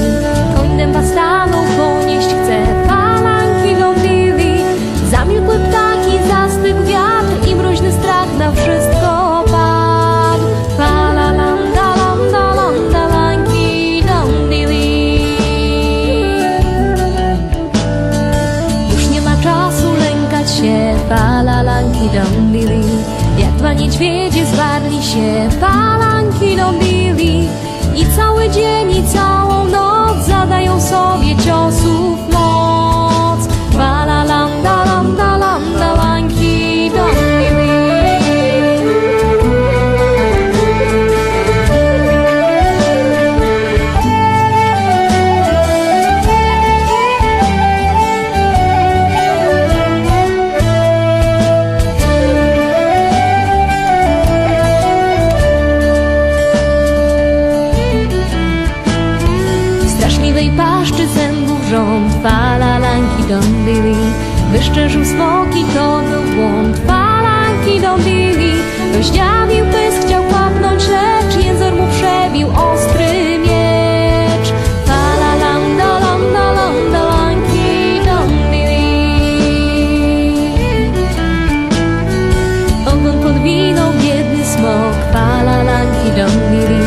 Koń dęba stanął, ponieść chce, falanki dondili. Zamilkły ptaki, zastygł wiatr i mroźny strach na wszystko padł. Falalanda, landa, landa, lanki dondili. Już nie ma czasu lękać się, falanki dondili. Jak dwa niedźwiedzie zwarli się, falanki dondili. I cały dzień i całą noc zadają sobie ciosów moc. Falalanda, landa, landa, lanki dondili. Straszliwej paszczy zębów rząd, falanki dondili. Wyszczerzył smoki, to był błąd. Falanki dąbili, rozdziawił pysk, chciał łapnąć, lecz język mu przebił ostry miecz. Falanki dąbili. Ogon podwinął biedny smok. Falanki dąbili.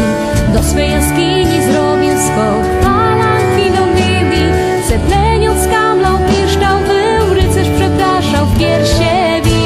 Do swej jaskini zrobił skok. Falanki dąbili. Zepleniąc skamlał, piszczał, był rycerz, przepraszał, w piersie bił.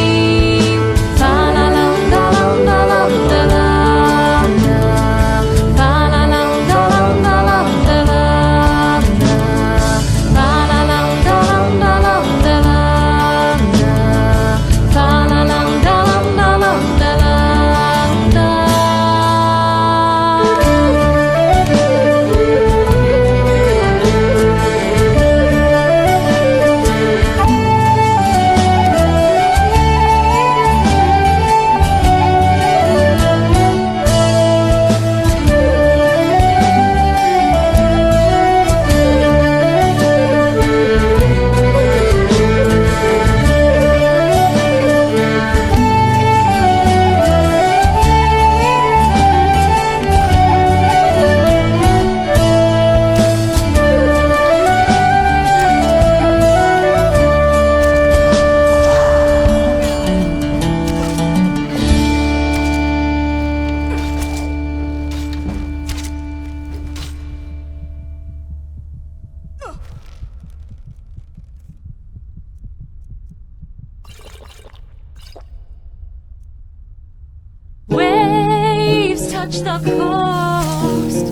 Waves touch the coast,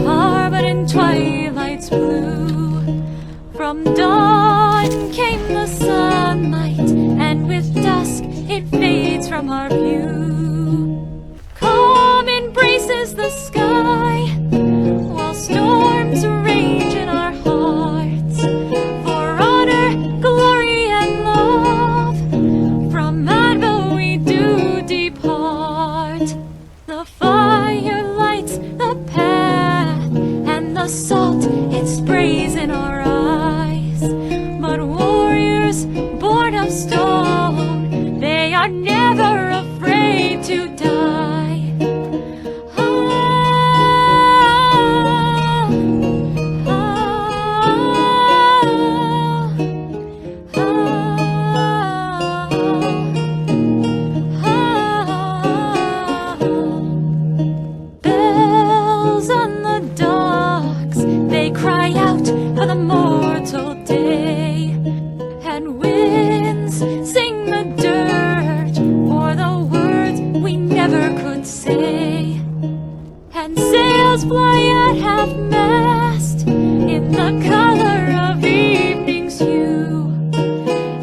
harbored in twilight's blue. From dawn came the sunlight, and with dusk it fades from our view. Calm embraces the sky, while storms rage in our hearts. For honor, glory, and love, from Advil we do depart. The fire lights the path, and the salt it sprays in our eyes. But warriors born of stone, they are never afraid to die. Bells on the docks, they cry out for the mortal day. And winds sing the dirge for the words we never could say. And sails fly at half-mast in the color of evening's hue.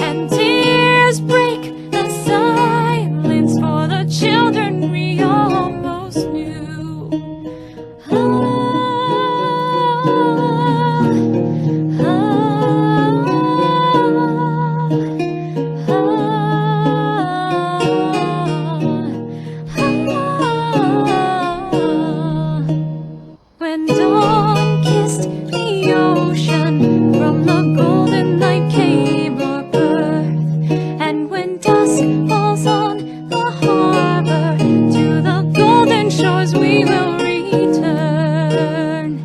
And tears break the silence for the children we almost knew. When dawn kissed the ocean, from the golden night came our birth. And when dusk falls on the harbor, to the golden shores we will return.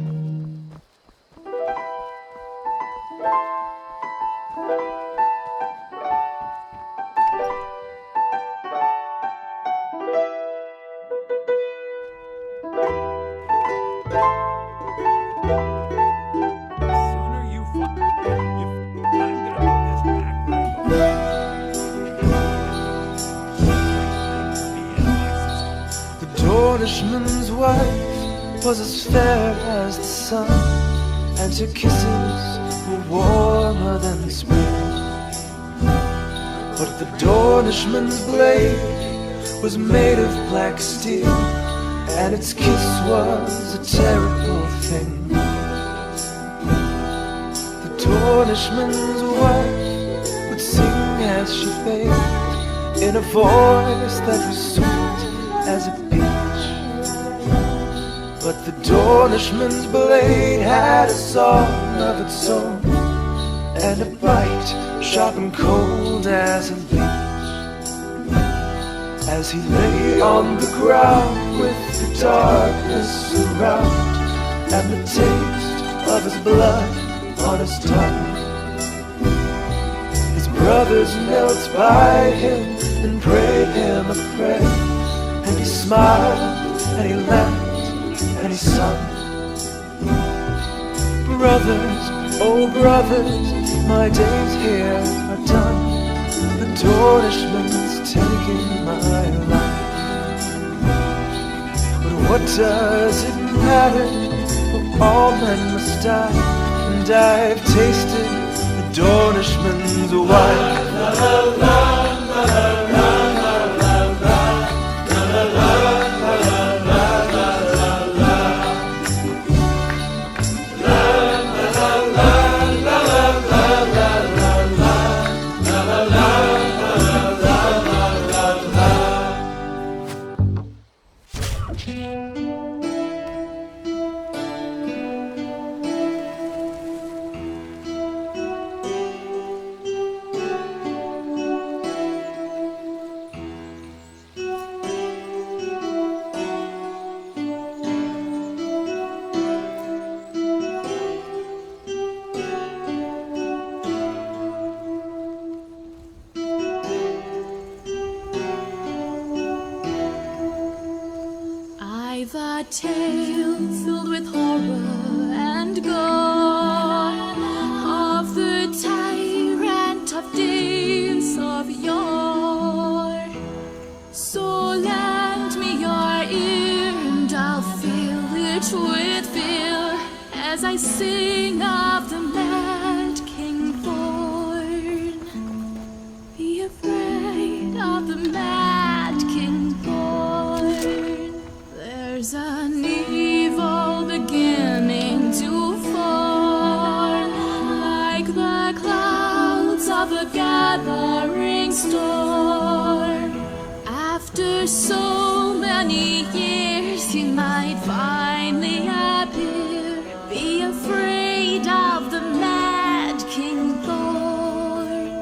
Sooner you find if I'm gonna put this back right. The Dornishman's wife was as fair as the sun, and her kisses were warmer than spring. But the Dornishman's blade was made of black steel, and its kiss was a terrible thing. The Dornishman's wife would sing as she bathed, in a voice that was sweet as a peach. But the Dornishman's blade had a song of its own, and a bright, sharp and cold as a leaf. As he lay on the ground with the darkness around and the taste of his blood on his tongue, his brothers knelt by him and prayed him a prayer, and he smiled and he laughed and he sung. Brothers, oh brothers, my days here are done. The Dornishman's taking my life. But what does it matter? For all men must die, and I've tasted the Dornishman's wife. La la la la la la. Tale filled with horror and gore of the tyrant of days of yore. So lend me your ear and I'll fill it with fear as I sing of the mad king born. Be afraid of the mad king born. There's an evil beginning to form, like the clouds of a gathering storm. After so many years, he might finally appear. Be afraid of the mad king born.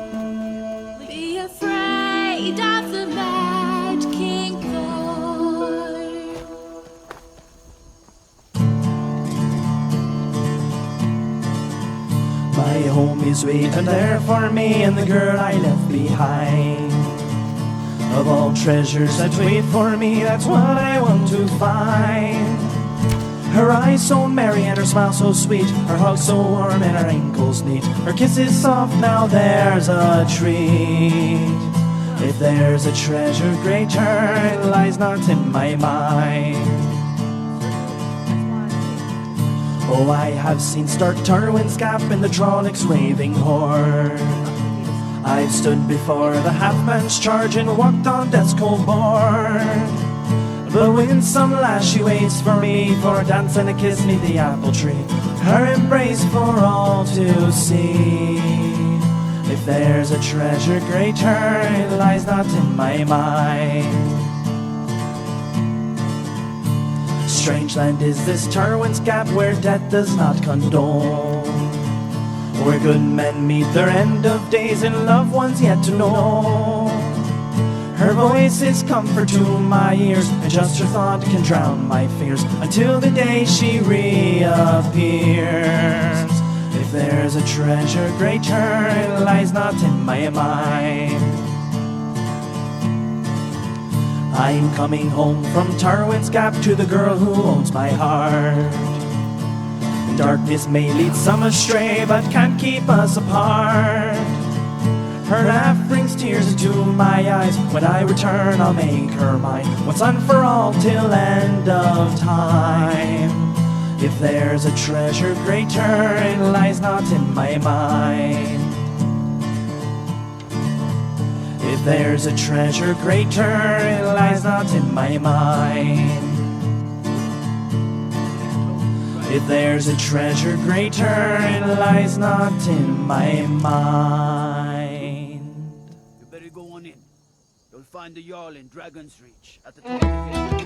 Be afraid of the mad king born. My home is waiting there for me and the girl I left behind. Of all treasures that wait for me, that's what I want to find. Her eyes so merry and her smile so sweet, her hug so warm and her ankles neat, her kisses soft, now there's a treat. If there's a treasure greater, it lies not in my mind. Oh, I have seen stark Tyrwin's Gap in the Trollocs' raving horde. I've stood before the half-man's charge and walked on death's cold board. But when some lass she waits for me for a dance and a kiss neath the apple tree, her embrace for all to see. If there's a treasure greater, it lies not in my mind. Strange land is this Tyrwin's Gap, where death does not condone, where good men meet their end of days and loved ones yet to know. Her voice is comfort to my ears, and just her thought can drown my fears until the day she reappears. If there's a treasure greater, it lies not in my mind. I'm coming home from Tyrwin's Gap to the girl who owns my heart. Darkness may lead some astray, but can't keep us apart. Her laugh brings tears into my eyes. When I return, I'll make her mine, once and for all till end of time. If there's a treasure greater, it lies not in my mind. If there's a treasure greater, it lies not in my mind. If there's a treasure greater, it lies not in my mind. You better go on in. You'll find the Jarl in Dragon's Reach at the top of the hill.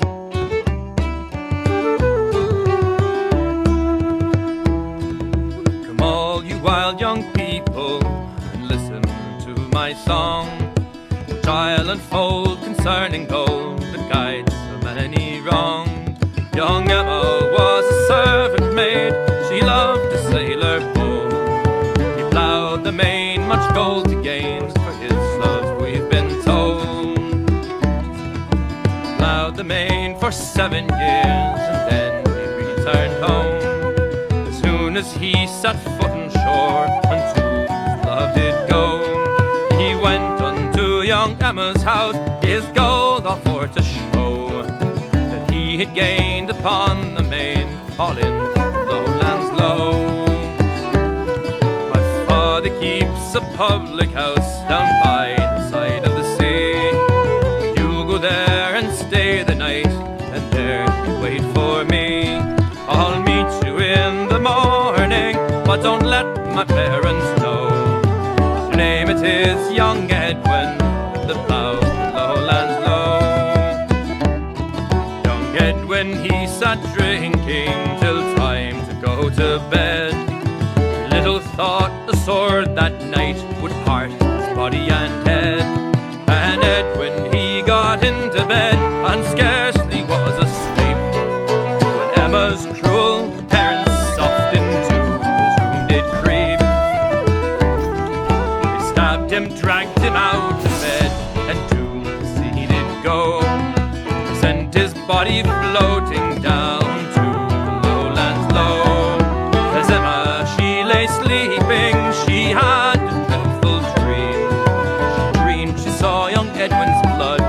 Come all you wild young people and listen my song, which I'll unfold concerning gold that guides the many wronged. Young Emma was a servant maid, she loved to sail her boat. He ploughed the main, much gold to gain, for his love we've been told. Ploughed the main for 7 years, and then he returned home. As soon as he set foot on shore, unto his love did go. He went unto young Emma's house, his gold all for to show, that he had gained upon the main, all in the lowlands low. My father keeps a public house down by the side of the sea. You go there and stay the night, and there you wait for me. I'll meet you in the morning, but don't let my parents know. Your name it is young Edwin, that ploughed the lowlands low. Young Edwin, he sat drinking till time to go to bed. He little thought the sword that night would part his body and head. And Edwin, he got into bed and scarcely was asleep, when Emma's cruel parents soft into his room did creep. They stabbed him, dragged him out of bed, and to the sea did go. They sent his body floating down to the lowlands low. As Emma, she lay sleeping, she had a dreadful dream. She dreamed she saw young Edwin's blood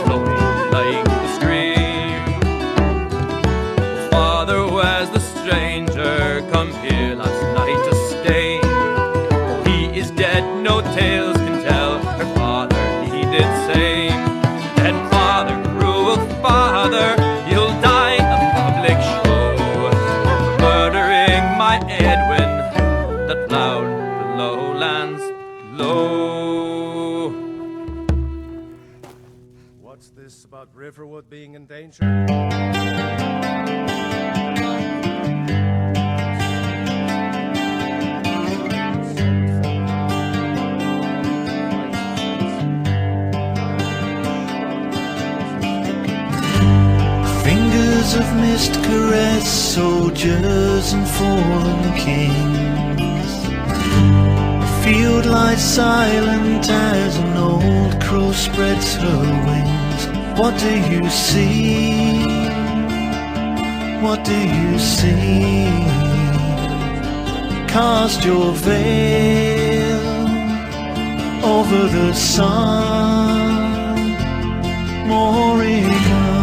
flowing like the stream. Father, where's the stranger come here last night to stay? Oh, he is dead, no tales can tell, her father he did say. Dead father, cruel father, you'll die a public show, for murdering my Edwin, that ploughed the lowlands low. What's this about Riverwood being in danger? Fingers of mist caress soldiers and fallen kings. A field lies silent as an old crow spreads her wings. What do you see? What do you see? Cast your veil over the sun, Morrigan.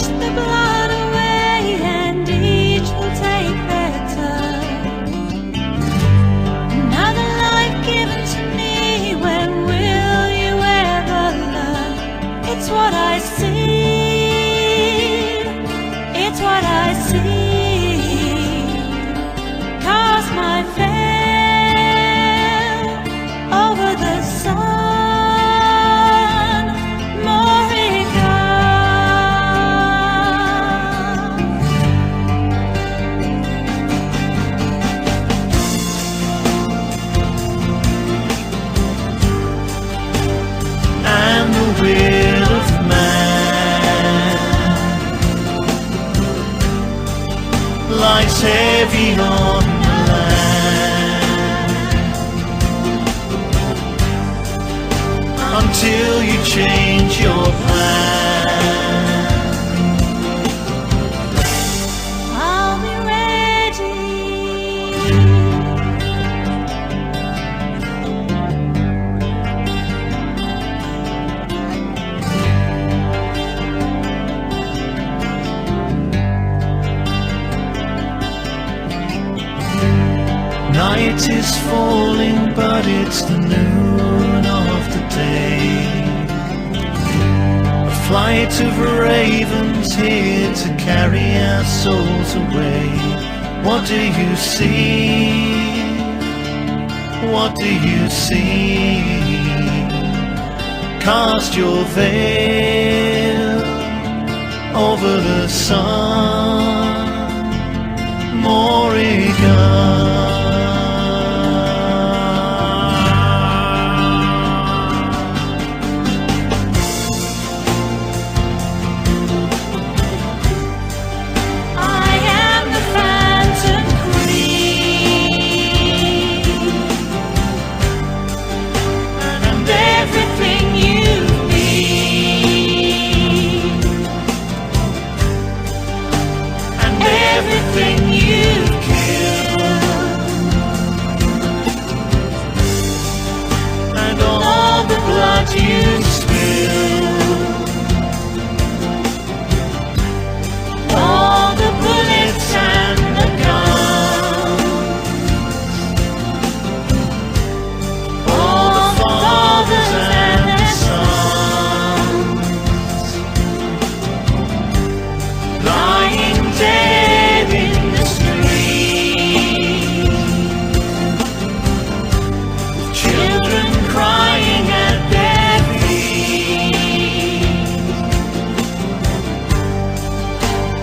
The blood away, and each will take their turn. Another life given to me, when will you ever learn? It's what I see, it's what I see. Cast my veil over the sun. Will of man lies heavy on the land until you change your plan. I'll be Night is falling, but it's the noon of the day. A flight of ravens here to carry our souls away. What do you see? What do you see? Cast your veil over the sun.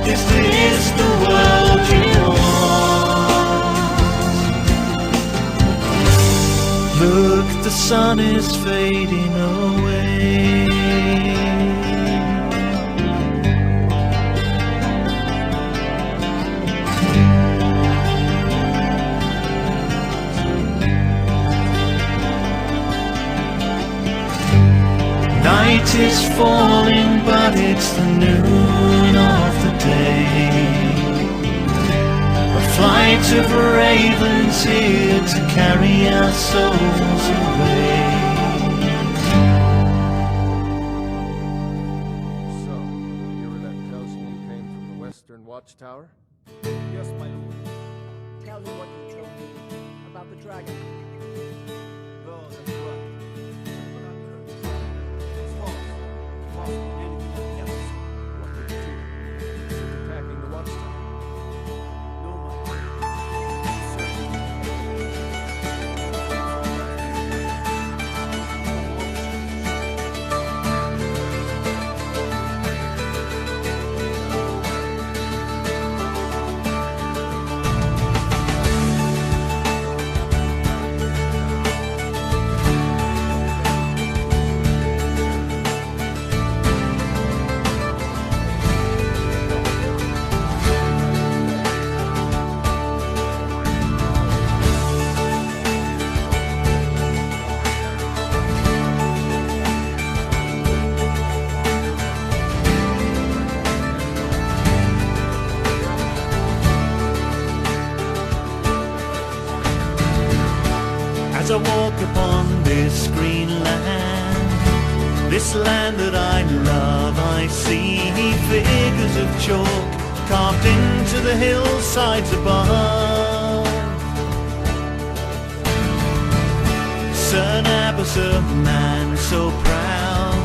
Is this the world you want? Look, the sun is fading away. Night is falling, but it's the noon of the day. A flight of ravens here to carry our souls away. So, Eurielle tells me you came from the Western Watchtower? Yes, my lord. Tell me what you told me about the dragon. Oh, that's right. It's false. False. Anything else. What did you do? Is it attacking the Watchtower? No, my lord. As I walk upon this green land, this land that I love, I see figures of chalk carved into the hillsides above. Sir Abbas, a man so proud,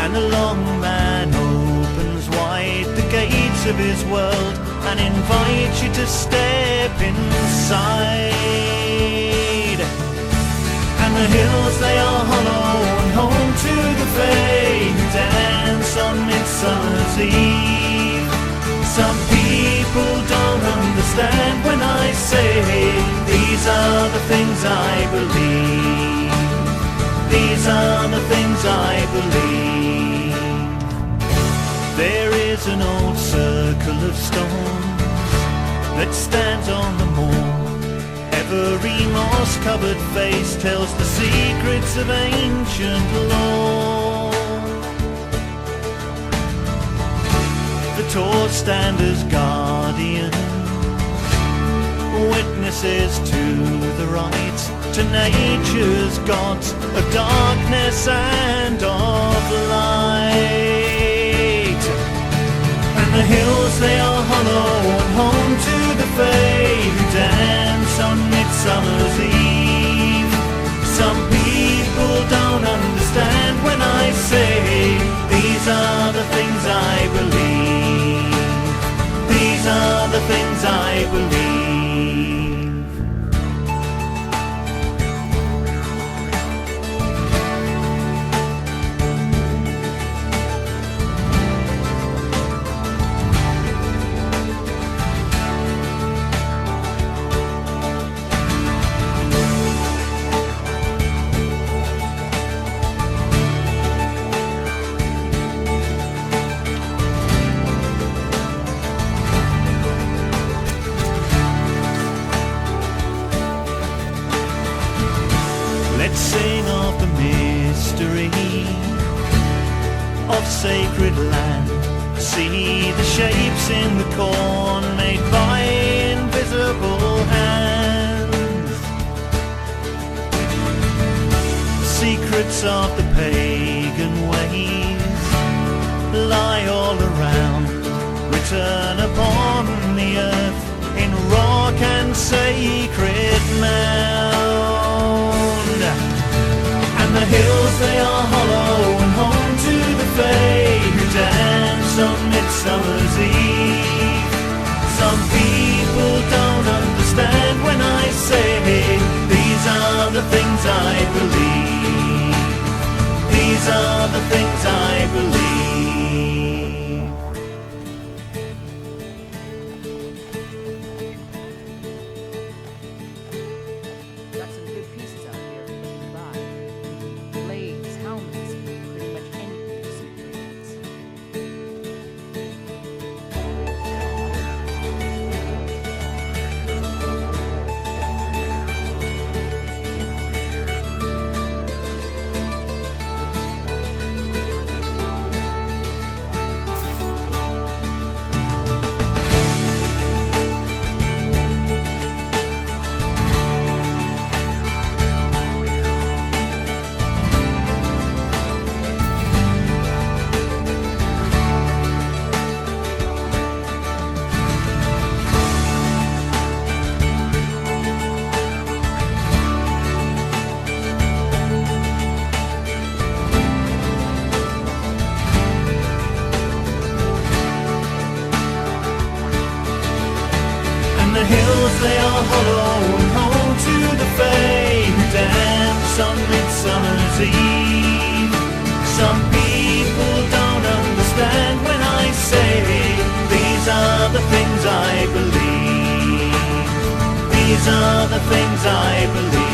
and the long man opens wide the gates of his world and invites you to step inside. And the hills, they are hollow and home to the fae who dance on Midsummer's Eve. Some people don't understand when I say these are the things I believe. These are the things I believe. There is an old circle of stones that stands on the moor. Every moss-covered face tells the secrets of ancient lore. The tall stand as guardian, witnesses to the right, to nature's gods of darkness and of light. And the hills, they are hollow and home to the fae who dance on Midsummer's Eve. Some people don't understand when I say these are the things I believe. These are the things I believe. Let's sing of the mystery of sacred land. See the shapes in the corn made by invisible hands. Secrets of the pagan ways lie all around, written upon the earth in rock and sacred mound. And the hills, they are hollow and home to the fae who dance on Midsummer's Eve. Some people don't understand when I say these are the things I believe. These are the things I believe. play a hollow home to the Fae who dance on Midsummer's Eve. Some people don't understand when I say these are the things I believe. These are the things I believe.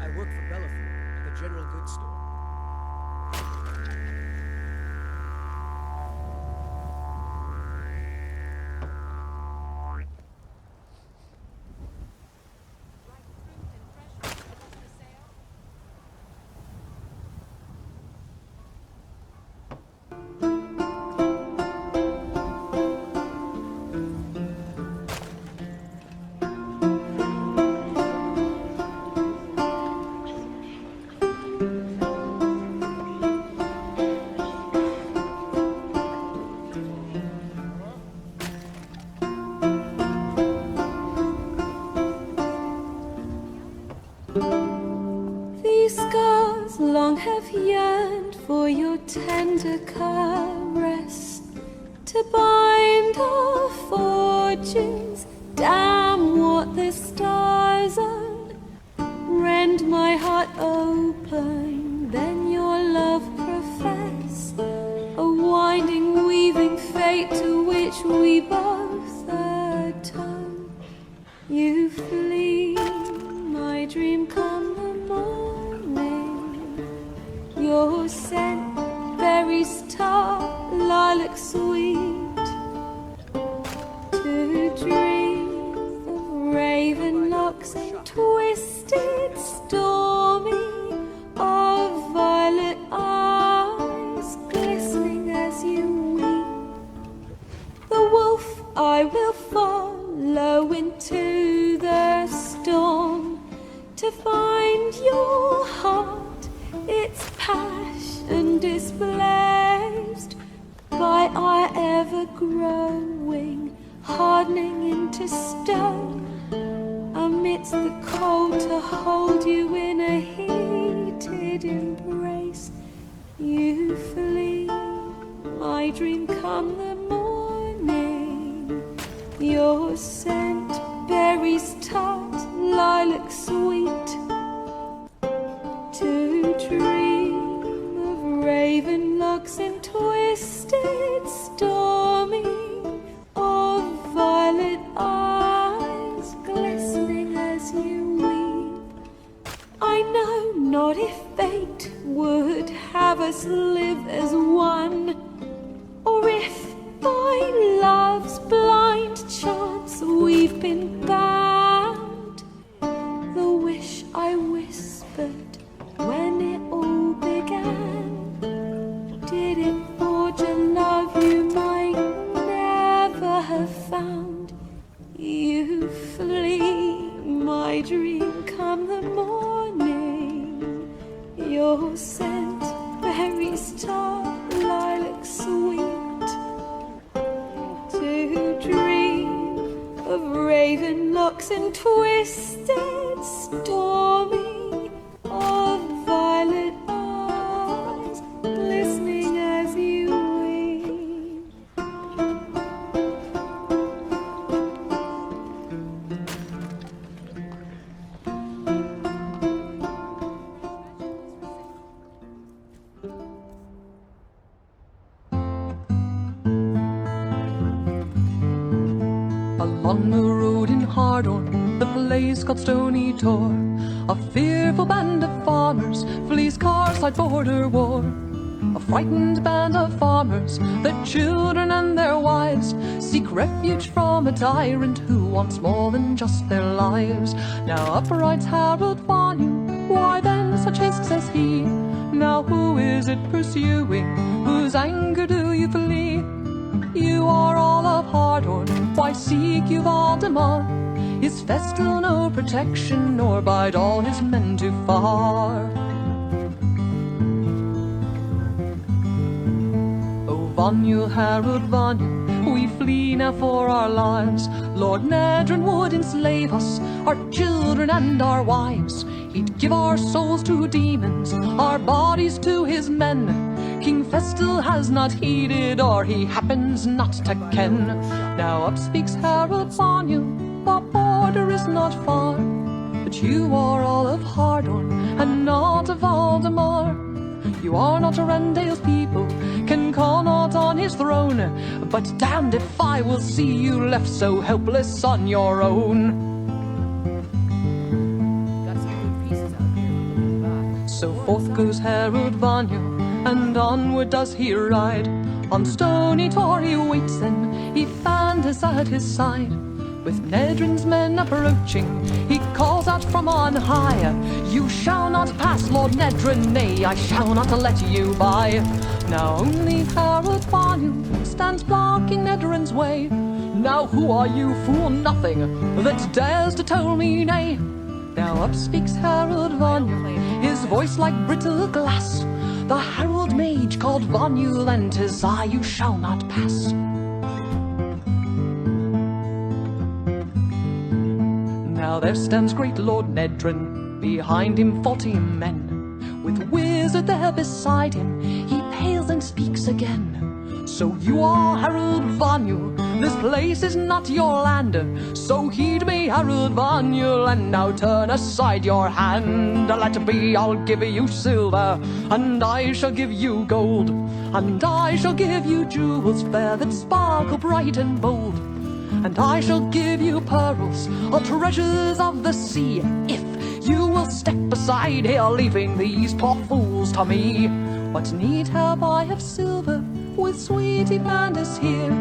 I work for Bellafour, the general goods store. These scars long have yearned for your tender caress, to bind our fortunes. Damn what the stars own. Rend my heart open, then your love profess, a winding, weaving fate to which we both atone. You flee, my dream come the morning. Your scent, berries tart, lilac sweet. To dream of raven locks and twisted, stormy, of violet eyes glistening as you weep. The wolf I will follow into the storm, to find your heart, its passion displaced by our ever-growing, hardening into stone. Amidst the cold, to hold you in a heated embrace. You flee, my dream come the morning. Your scent, berries tart, lilac sweet. To dream of raven locks and twisted, stormy, of violet eyes glistening as you weep. I know not if fate would have us live as one, or if by love's blind chance we've been bound. The wish I whispered when it all began, did it forge a love you might never have found? You flee, my dream come the morning. Your scent, berries tart, lilac sweet. To dream of raven locks and twisted, stormy, of violet eyes glistening as you weep. Along the road in Hardorn, the place called Stony Tor, a fearful band of farmers flees Carside border war. A frightened band of farmers, their children and their wives, seek refuge from a tyrant who wants more than just their lives. Now up rides Harold Vanu, why then such haste, says he? Now who is it pursuing? Whose anger do you flee? You are all of Hardorn, why seek you Valdemar? Is Festal no protection, nor bide all his men too far? O Vanu, Harold Vanu, we flee now for our lives. Lord Nedrin would enslave us, our children and our wives. He'd give our souls to demons, our bodies to his men. King Festal has not heeded, or he happens not to ken. Now up speaks Harold Vanyu, the border is not far, but you are all of Hardorn, and not of Valdemar. You are not Arendale's people, can call not on his throne, but damned if I will see you left so helpless on your own. So forth goes Harold Vanyu, and onward does he ride. On stony Tor he waits them, he fand is at his side. With Nedrin's men approaching, he calls out from on high, "You shall not pass, Lord Nedrin, nay, I shall not let you by." Now only Harold Vanyu stands blocking Nedrin's way. Now who are you, fool nothing, that dares to tell me nay? Now up speaks Harold Vanyu, his voice like brittle glass. The herald mage called Vanyu lent his eye, "You shall not pass." Now there stands great Lord Nedrin, behind him 40 men. With wizard there beside him, he pales and speaks again. "So you are Harold Vanyu, this place is not your land. So heed me, Harold Vanyu, and now turn aside your hand. Let be, I'll give you silver, and I shall give you gold, and I shall give you jewels fair that sparkle bright and bold. And I shall give you pearls, or treasures of the sea, if you will step aside here, leaving these poor fools to me. What need have I of silver, with sweetie Bandis here?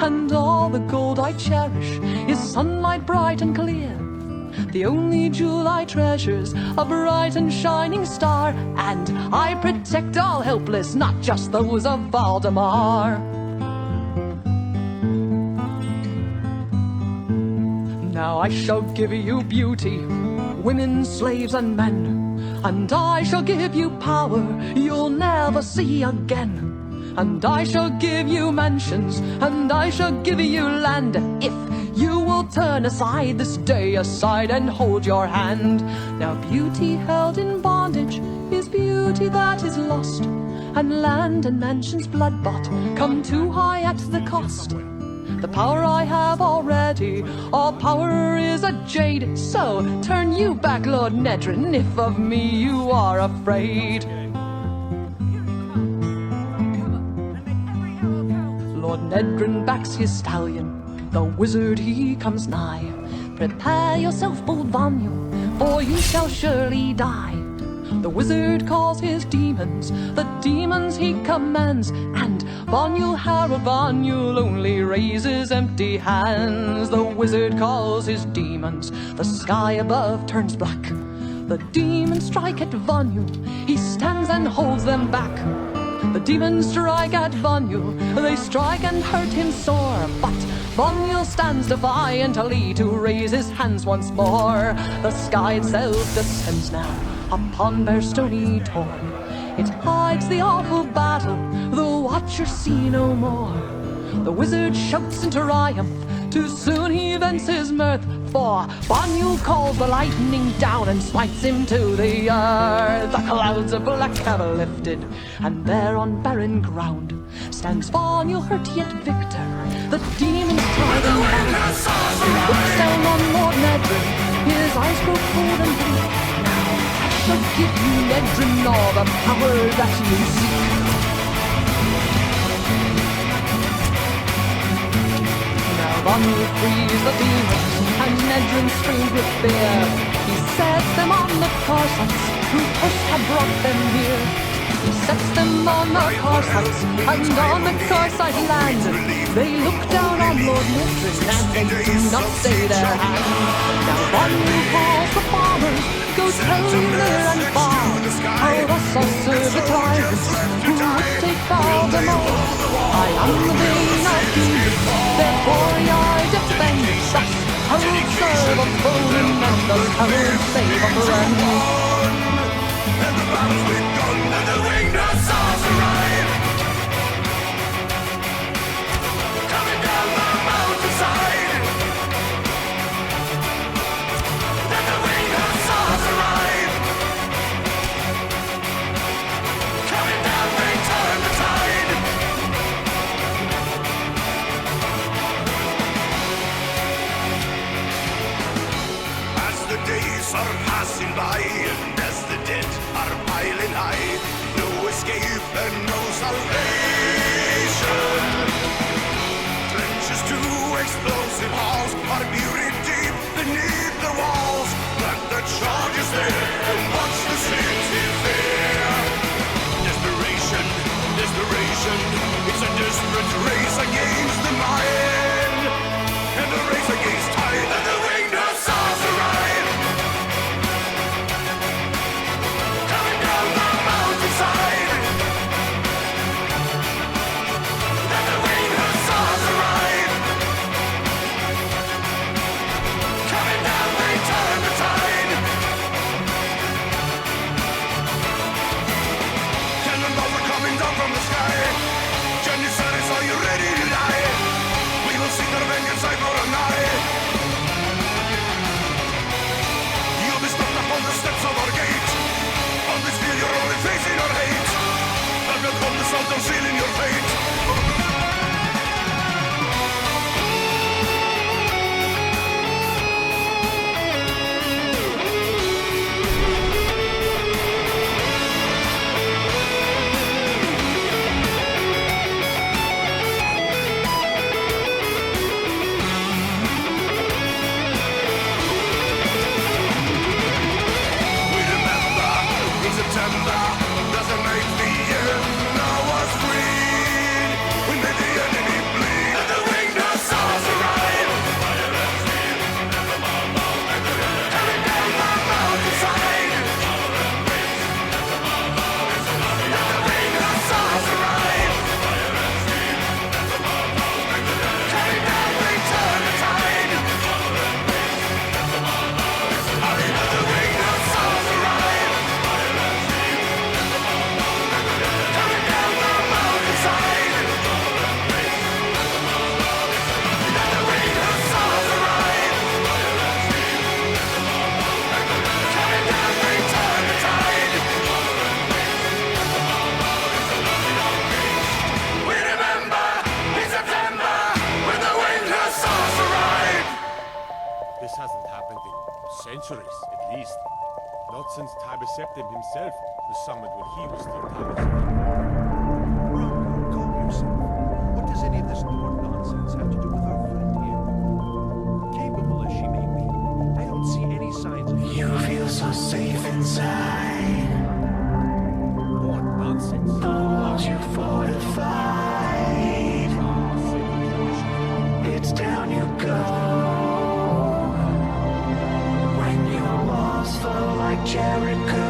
And all the gold I cherish is sunlight bright and clear. The only jewel I treasure's a bright and shining star, and I protect all helpless, not just those of Valdemar." Now I shall give you beauty, women, slaves, and men, and I shall give you power you'll never see again. And I shall give you mansions, and I shall give you land, if you will turn aside this day aside and hold your hand. Now beauty held in bondage is beauty that is lost, and land and mansions blood bought come too high at the cost. The power I have already, all power is a jade. So turn you back, Lord Nedrin, if of me you are afraid. Lord Nedrin backs his stallion, the wizard he comes nigh. "Prepare yourself, bold Vanyu, for you shall surely die." The wizard calls his demons, the demons he commands, and Vanyu, Harold Vanyu, only raises empty hands. The wizard calls his demons, the sky above turns black. The demons strike at Vanyu, he stands and holds them back. The demons strike at Vanyu, they strike and hurt him sore, but Vanyu stands defiantly to raise his hands once more. The sky itself descends now upon their stony Tor. It hides the awful battle, the watchers see no more. The wizard shouts in triumph, too soon he vents his mirth, for Vanyu calls the lightning down and smites him to the earth. The clouds of black have lifted, and there on barren ground stands Vanyu, hurt yet victor. The demons tie him down. He looks down on Lord Nedrin, his eyes grow cold and bleak. Now I shall give you, Nedrin, all the power that you seek. Now Vanyu frees the demons, and Nedrin screams with fear. He sets them on the Karsites, who first had brought them here. He sets them on the Karsites, and on the Karsite land. They look down on Lord Nedrin, and they do not stay their hand. Now Vanyu calls the farmers, go tell you near and far, how thus I'll serve the tyrants who would take Valdemar. I am the bane of demons, therefore I defend. Thus I will serve a foeman, and thus I will save a friend. And the battle's begun, and the winged hussars arrive, coming down the mountainside. And the winged hussars arrive, ships are passing by, and as the dead are piling high, no escape and no salvation. Trenches to explosive halls are buried deep beneath the walls. Plant the charges there and watch the city fair. Desperation, desperation, it's a desperate race against the mind, and a race against time, and the winged hussars arrive. Coming down the mountainside, and the winged hussars arrive. Coming down, they turn the tide. Cannonballs are coming down from the sky. Janissaries, are you ready to die? We will seek our vengeance eye for a night. You'll be stopped upon the steps of our gate. On this field you're only facing our hate. But will come the salt of seal in your fate. September doesn't make the end. I was freed. We made the enemy bleed, and the winged hussars arrive. Coming down the mountainside, and the winged hussars arrive. Coming down, they turn the tide. And the winged hussars arrive. This hasn't happened in centuries, at least. Not since Tiber Septim himself was summoned when he was still Tiber Septim. Rohan, calm yourself. What does any of this Nord nonsense have to do with our friend here? Capable as she may be, I don't see any signs of... You feel so safe inside. What nonsense? The walls you fortified. It's down you go. When your walls fall like Jericho.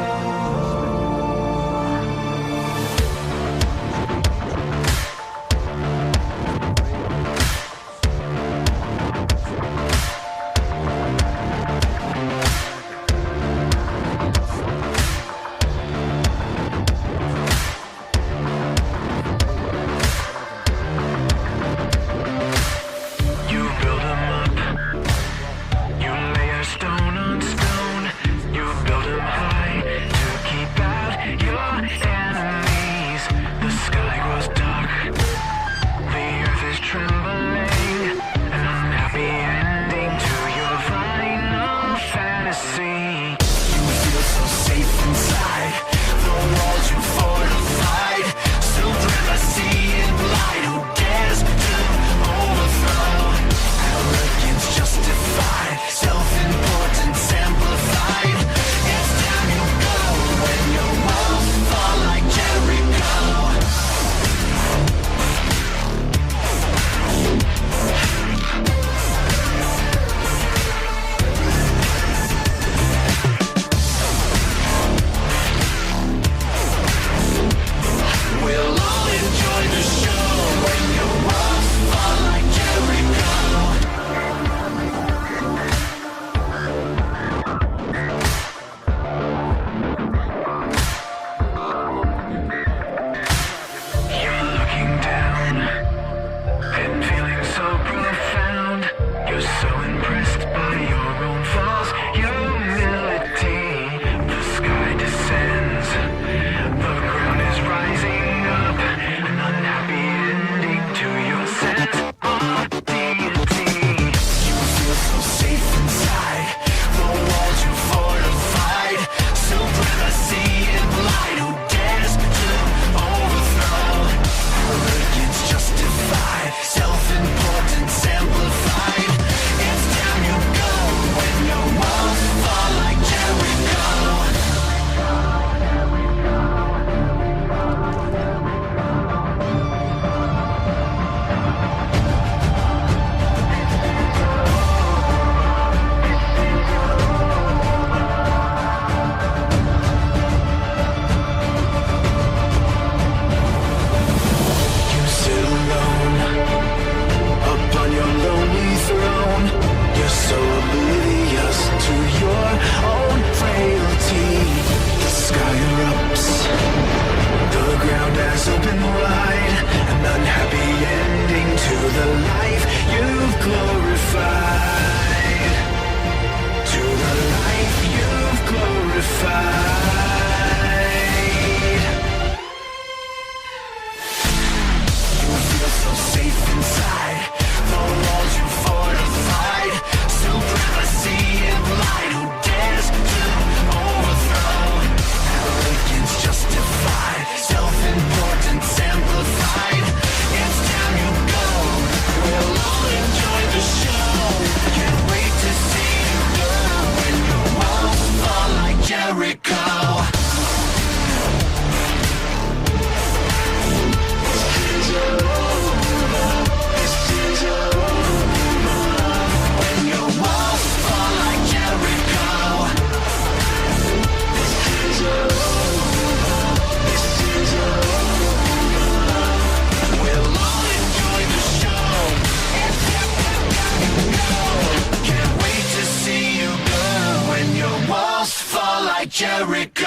Jericho.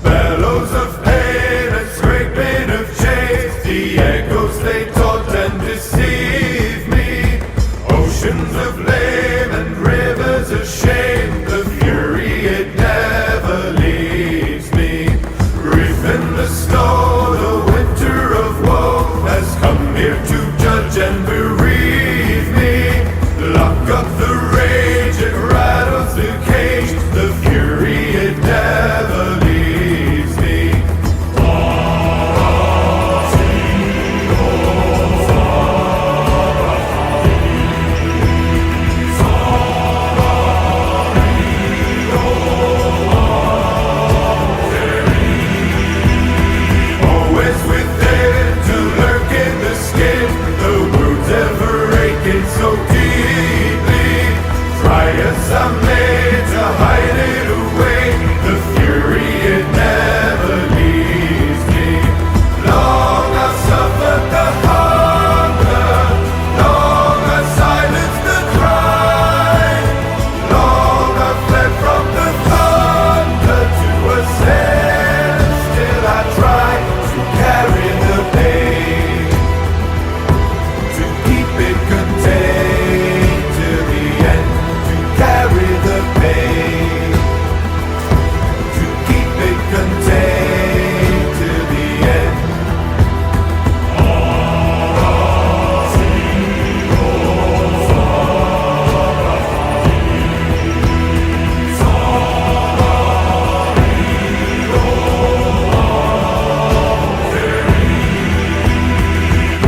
Bellows of pain and scraping of chains, the echoes they taunt and deceive me. Oceans of flame and rivers of shame, the fury it never leaves me. Grief in the snow, the winter of woe has come here to judge and bereave me. Lock up the rage, it rattles the cage, the fury it never leaves me. Always within to lurk in the skin, the wounds ever aching so deeply. Try as I may to hide it away, the fury it never leaves me. Long I suffered the hunger, long I silenced the cry, long I fled from the thunder to ascend. Still I try to carry the pain, to keep it contained till the end, to carry the pain, to keep it contained till the end.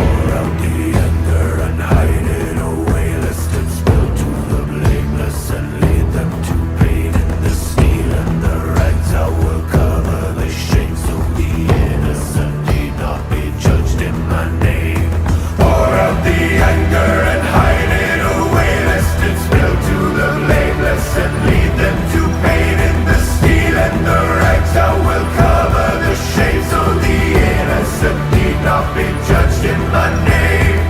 Pour out the anger and hide it away, lest it spill to the blameless and lead them to pain. In the steel and the rags I will cover the shame, so the innocent need not be judged in my name. Pour out the anger and hide it away, lest it spill to the blameless and lead them to pain. In the steel and the rags I will cover the shame, so the innocent need not be judged in my name.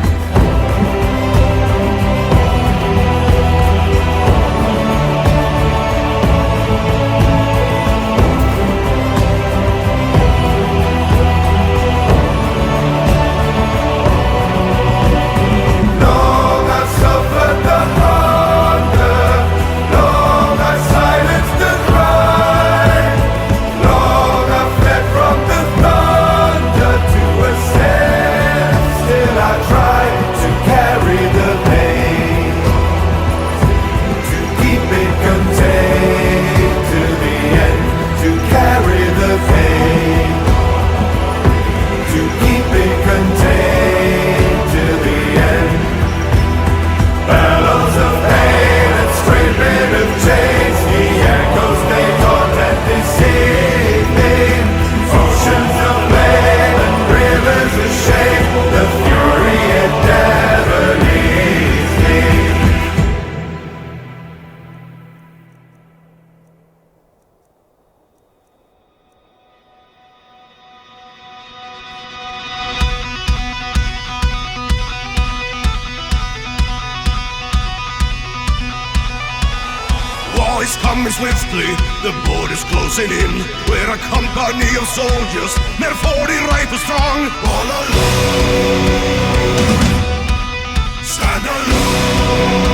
Long I suffered the hunger, long I silenced the cry, long I fled from the thunder to ascend. Still I try to carry the pain, to keep it contained till the end, to carry the pain, to keep it contained till the end. Bellows of pain and scraping of chains, the echoes they taunt and deceive me. Oceans of flame and rivers of shame, the fury it never leaves me. War is coming swiftly, the border's closing in. We're a company of soldiers, they're 40 rifles strong. All alone, stand alone.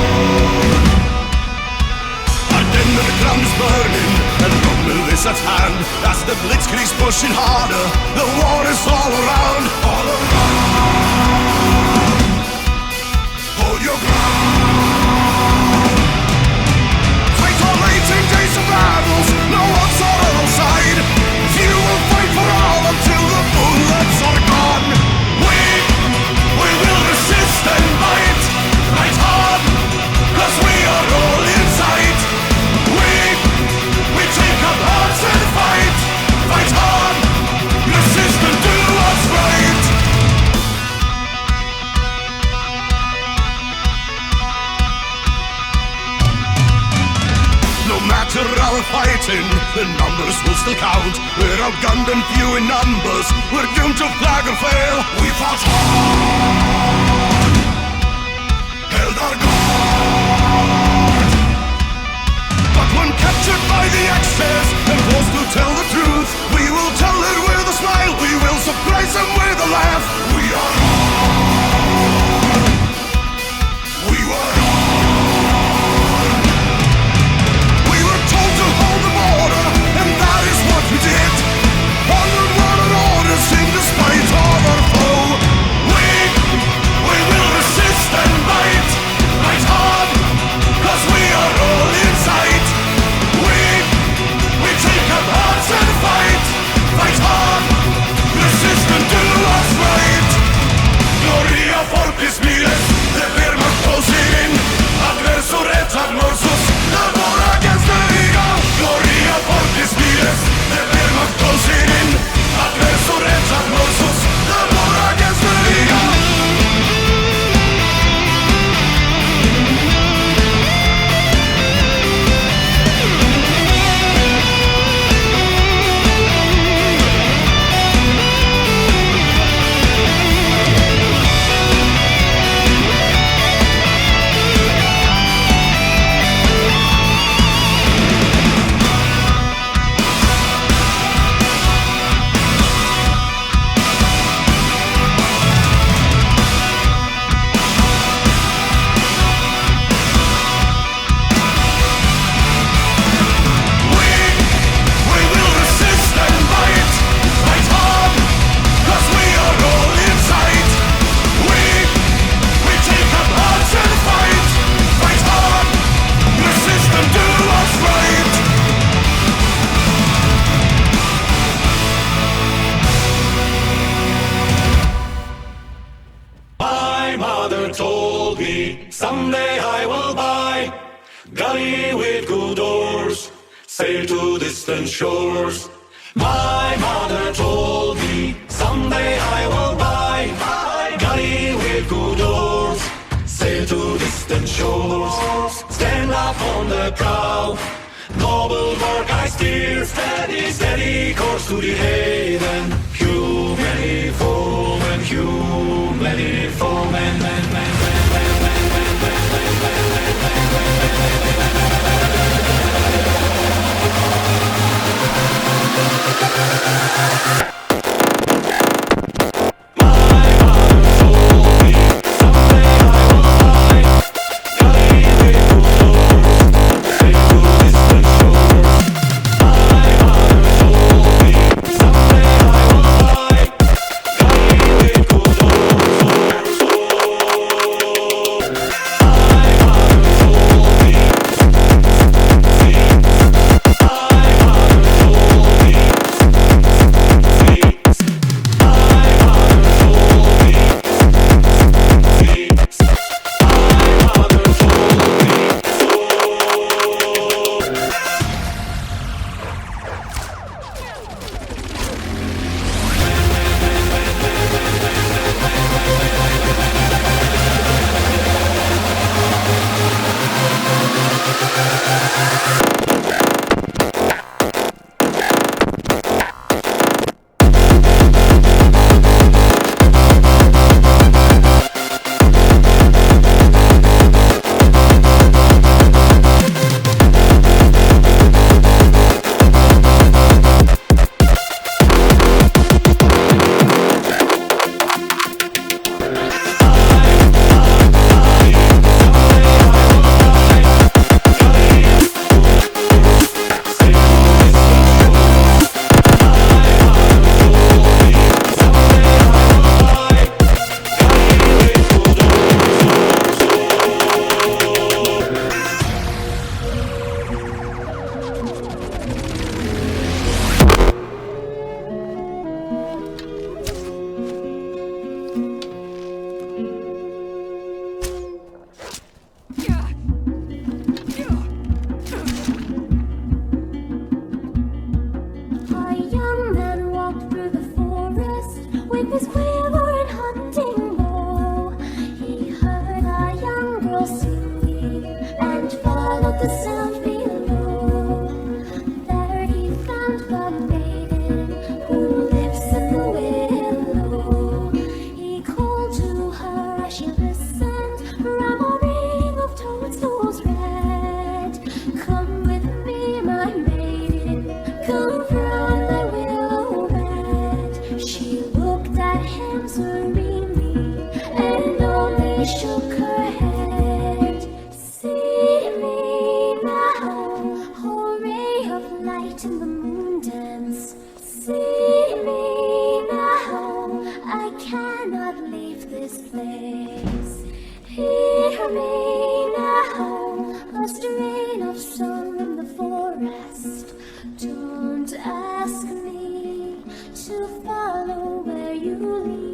And then the ground is burning, and rumble is at hand. As the blitzkrieg's pushing harder, the war is all around. All around, hold your ground. Fight all 18 days of battles, no one's on our side. You will fight for all until the bullets are gone. We will resist and fight, fight hard, 'cause we are all inside. We take up arms and fight, fight hard, resist. sin, the numbers will still count. We're outgunned and few in numbers, we're doomed to flag or fail. We fought hard, held our guard, but when captured by the excess and forced to tell the truth, we will tell it with a smile, we will surprise them with a laugh. We are hard, we were hard. We were told to hold the border, and that is what we did. Onward, one orders in despite of our foe. We will resist and fight hard, 'cause we are all in sight. We take up hearts and fight hard, resist and do what's right. Gloria fortis miles, the Wehrmacht closing in. Adversaret admorsus, the war against the Liga. Gloria fortis miles, the Wehrmacht closing in. Adversaret admorsus, the war against the Liga. Told me someday I will buy galley with good doors, sail to distant shores. My mother told me someday I will buy galley with good doors, sail to distant shores. Stand up on the prow, noble bark I steer, steady, steady course to the haven. Humanity foemen, humanity foemen, men. the sound below. place. Hear me now, a strain of song in the forest. Don't ask me to follow where you lead.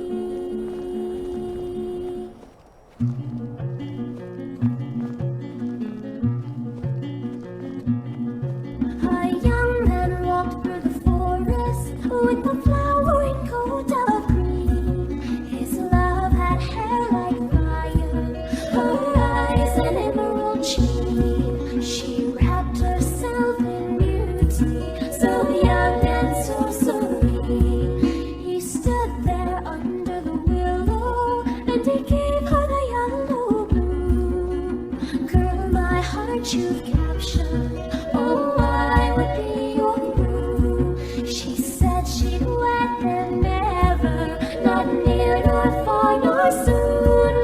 A young man walked through the forest with a flowering coat of green. His love had hair like fire, her eyes an emerald sheen. She wrapped herself in beauty, so young and so serene. He stood there under the willow, and he gave her the yellow blue. Girl, my heart you've captured. Oh, I would be your crew. She said she'd wed them never, not near nor far nor soon.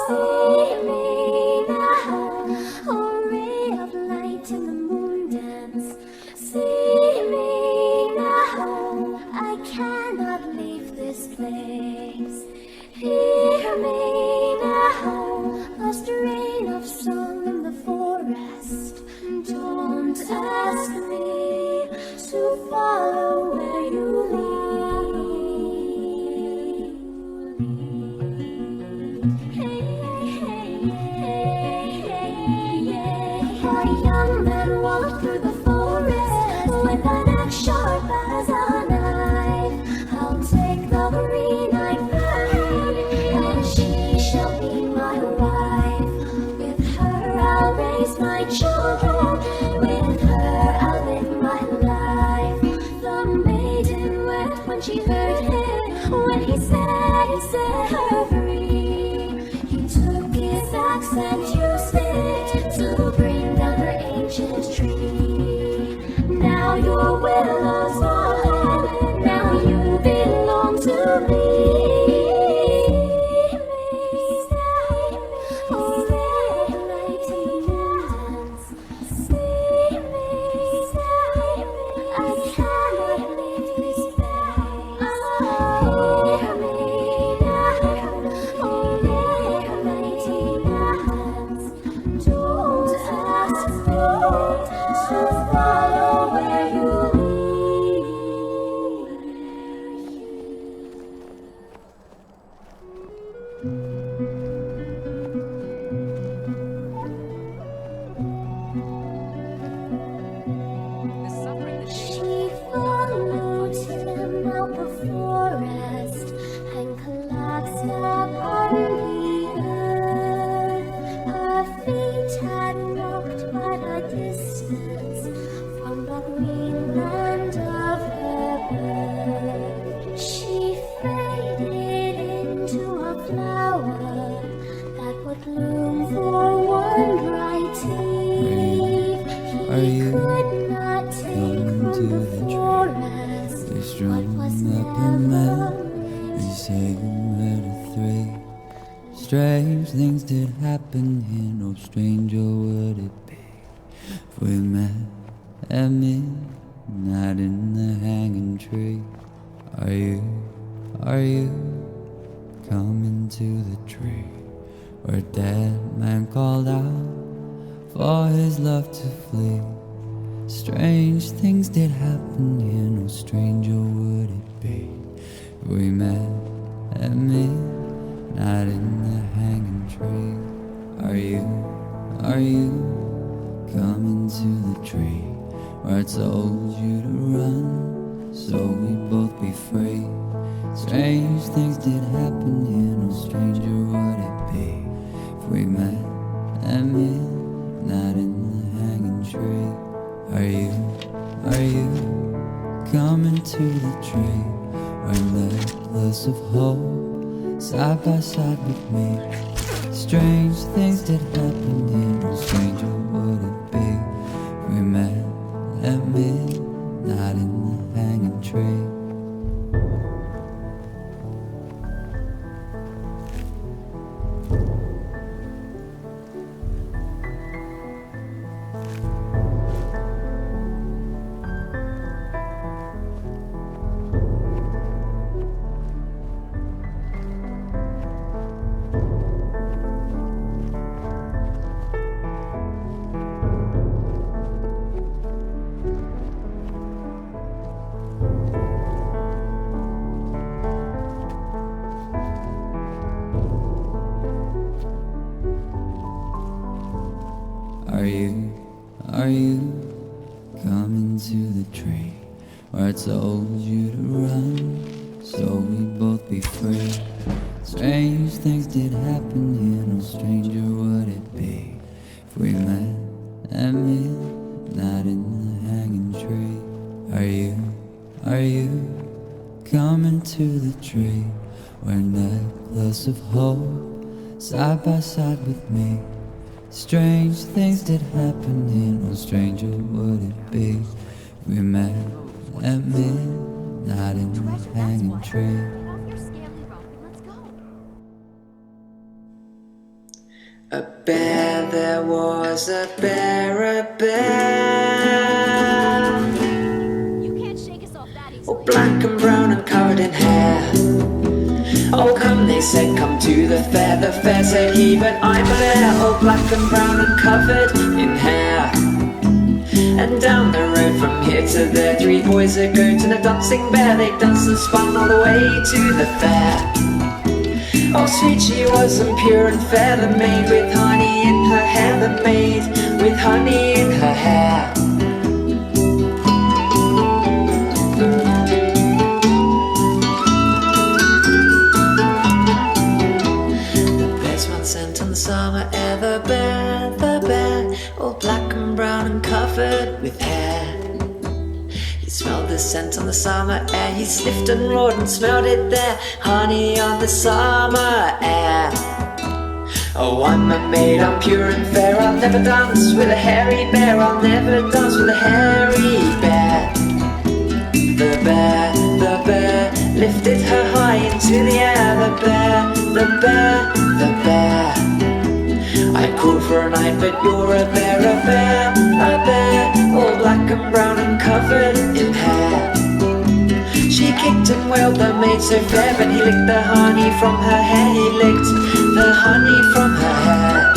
See me now, a ray of light in the moon dance. See me now, I cannot leave this place. Hear me now, a strain of song in the forest. Don't ask me to follow where you lead. A young man walked through the forest with an axe sharp as a knife. I'll take the green I find, and she shall be my wife. With her I'll raise my children, with her I'll live my life. The maiden wept when she heard him, when he set her free. He took his axe and used it to bring down her ancient tree. Now your willow's fallen, now you belong to me. She followed him out the forest and collapsed upon the earth. Her feet had walked by the distance from the green land of her birth. She faded into a flower that would bloom for one bright eve. He could not take from the forest what was never. They say we're the three. Strange things did happen here, no stranger would it be if we met at midnight in the hanging tree. Are you coming to the tree where a dead man called out for his love to flee? Strange things did happen here, no stranger would it be if we met at midnight in the hanging tree. Are you coming to the tree where I told you to run so we'd both be free? Strange things did happen here, no stranger would it be if we met at midnight in the hanging tree. Are you coming to the tree where necklace of hope side by side with me? Strange things did happen here, no stranger would it be if we met at midnight in the hanging tree. are you coming to the tree where I told you to run so we'd both be free? Strange things did happen here, no stranger would it be if we met at midnight in the hanging tree. Are you coming to the tree where necklace of hope side by side with me? Strange things did happen here, no stranger would it be if we met at midnight in the hanging tree. A bear, there was a bear, You can't shake us off that easily. oh, black and brown and covered in hair. Oh, come, they said, come to the fair. The fair said he, but I'm a bear. Oh, black and brown and covered in hair. And down the road from here to there, 3 boys, a goat and a dancing bear. They danced and spun all the way to the fair. Oh, sweet she was and pure and fair, the maid with honey in her hair, the maid with honey in her hair. The bear's one scent on the summer air, the bear, all black and brown and covered with hair. He smelled the scent on the summer air, he sniffed and roared and smelled it there, honey on the summer air. Oh, I'm a maid, I'm pure and fair, I'll never dance with a hairy bear, I'll never dance with a hairy bear. The bear, lifted her high into the air, the bear. I called for a night, but you're a bear, all black and brown and covered in hair. She kicked and wailed, the maid so fair, but he licked the honey from her hair, he licked the honey from her hair.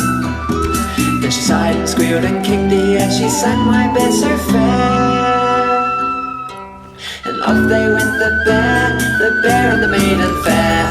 Then she sighed and squealed and kicked the air, she sang my bear so fair. And off they went, the bear and the maiden fair.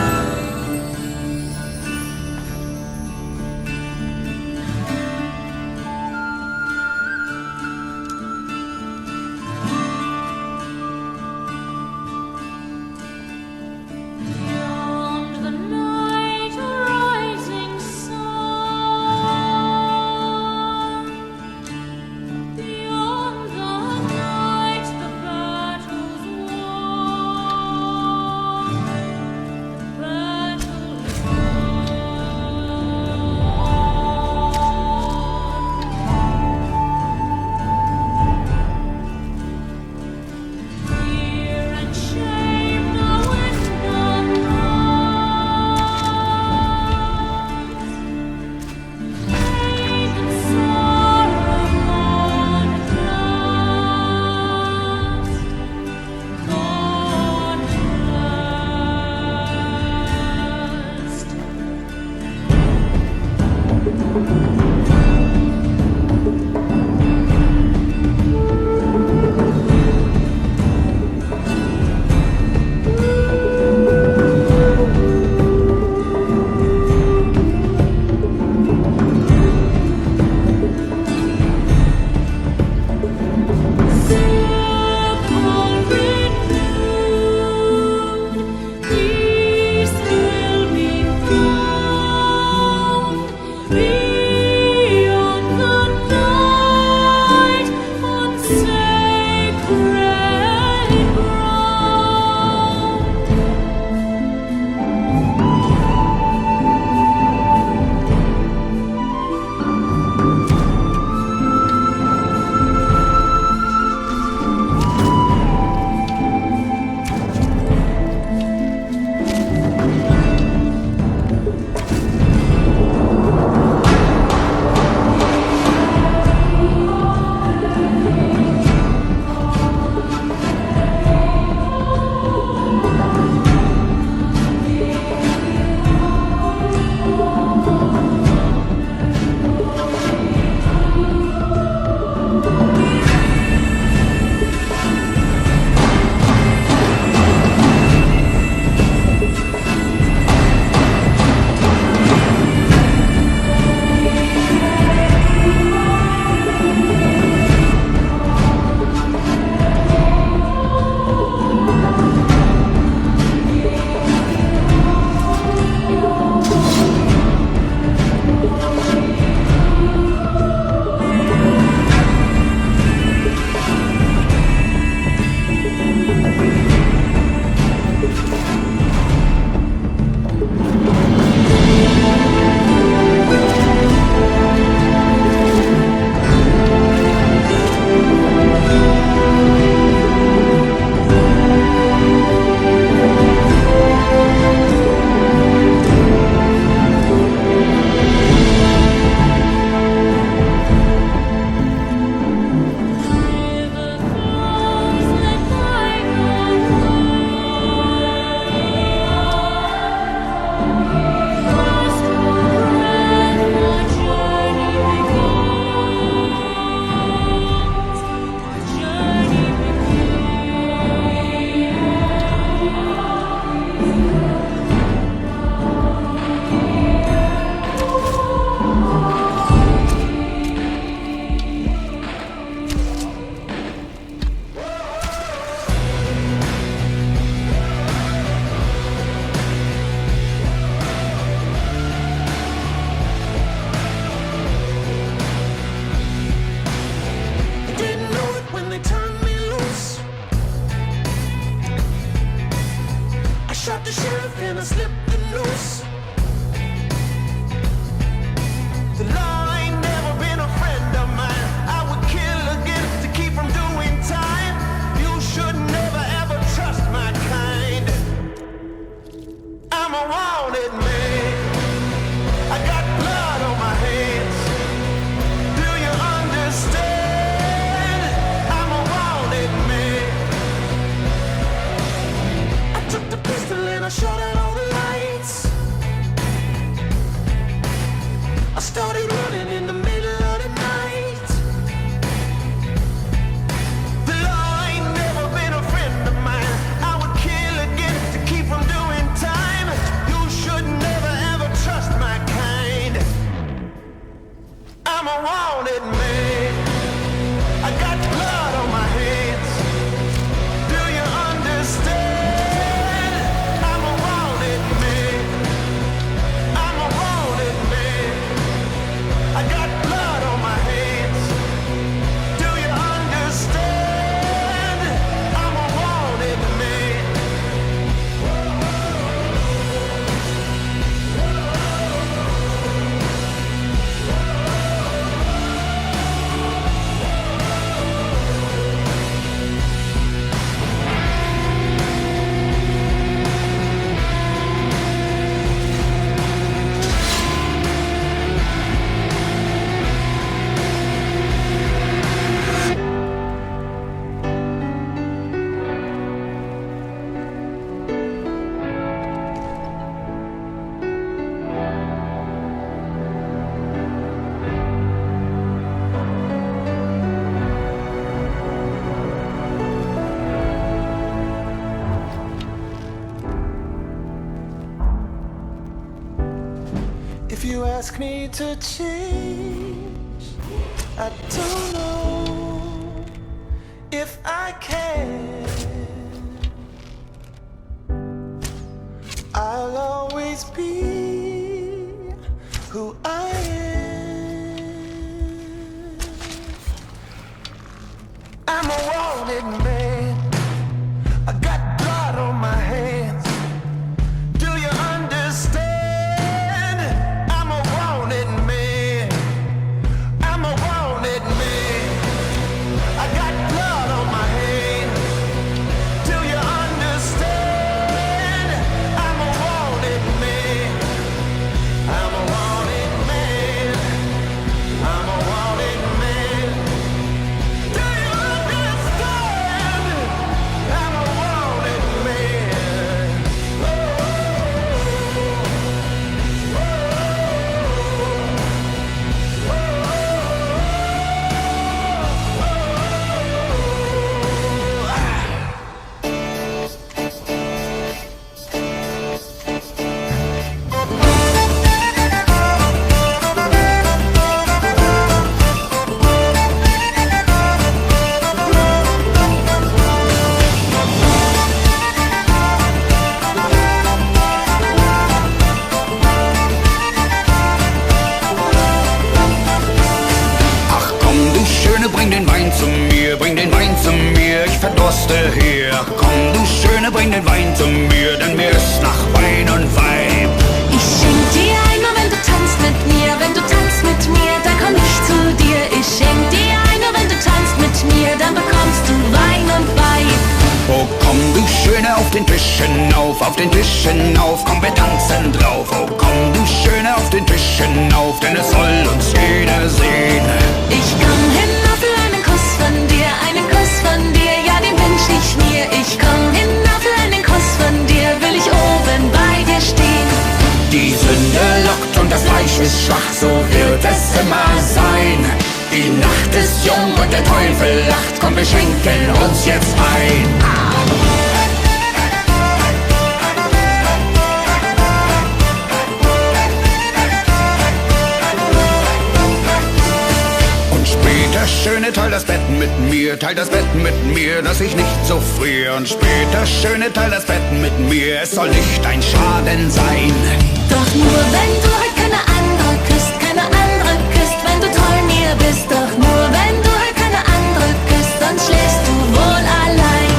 sheriff and I slipped the noose. The law ain't never been a friend of mine. I would kill again to keep from doing time. You should never ever trust my kind. I'm a wanted man. I got blood on my hands. Do you understand? I'm a wanted man. I took the pistol and I shot out all the lights. I started running in the middle of the night. The law ain't never been a friend of mine. I would kill again to keep from doing time. You should never ever trust my kind. I'm a wanted man. I got blood on my hands. Do you understand? I'm a wanted man. I'm a wanted man. I got blood on my hands. Do you understand? I'm a wanted man. If you ask me to change, I don't know if I can. I'll always be who I am. I'm a wanted man. I got blood on my hands. Do you understand? I'm a wanted man. I'm a wanted man. I got blood on my hands. Do you understand? I'm a wanted man. I'm a wanted man. I'm a wanted man. Do you understand? I'm a wanted man. Ach komm, du Schöne, bring den Wein zu mir, bring den Wein zu mir, ich verdurste hier. Komm, du Schöne, bring den Wein zu mir, denn mir ist nach Wein und Weib. Ich schenk dir ein, nur wenn du tanzt mit mir. Wenn du tanzt mit mir, dann komm ich zu dir. Ich schenk dir ein, nur wenn du tanzt mit mir, dann bekommst du Wein und Weib. Oh komm, du Schöne, auf den Tisch hinauf, auf den Tisch hinauf, komm, wir tanzen drauf. Oh komm, du Schöne, auf den Tisch hinauf, denn es soll uns jeder sehen. Ich komm hinauf für einen Kuss von dir, ja, den wünsch ich mir. Ich komm hinauf für einen Kuss von dir, will ich oben bei dir stehen. Die Sünde lockt und das Fleisch ist schwach, so wird es immer sein. Die Nacht ist jung und der Teufel lacht, komm, wir schenken uns jetzt ein. Und später, Schöne, teil das Bett mit mir, teil das Bett mit mir, dass ich nicht so friere. Und später, Schöne, teil das Bett mit mir, es soll nicht ein Schaden sein. Doch nur wenn du halt keine andere küsst, wenn du treu mir bist. Doch nur wenn du halt keine andere küsst, sonst schläfst du wohl allein.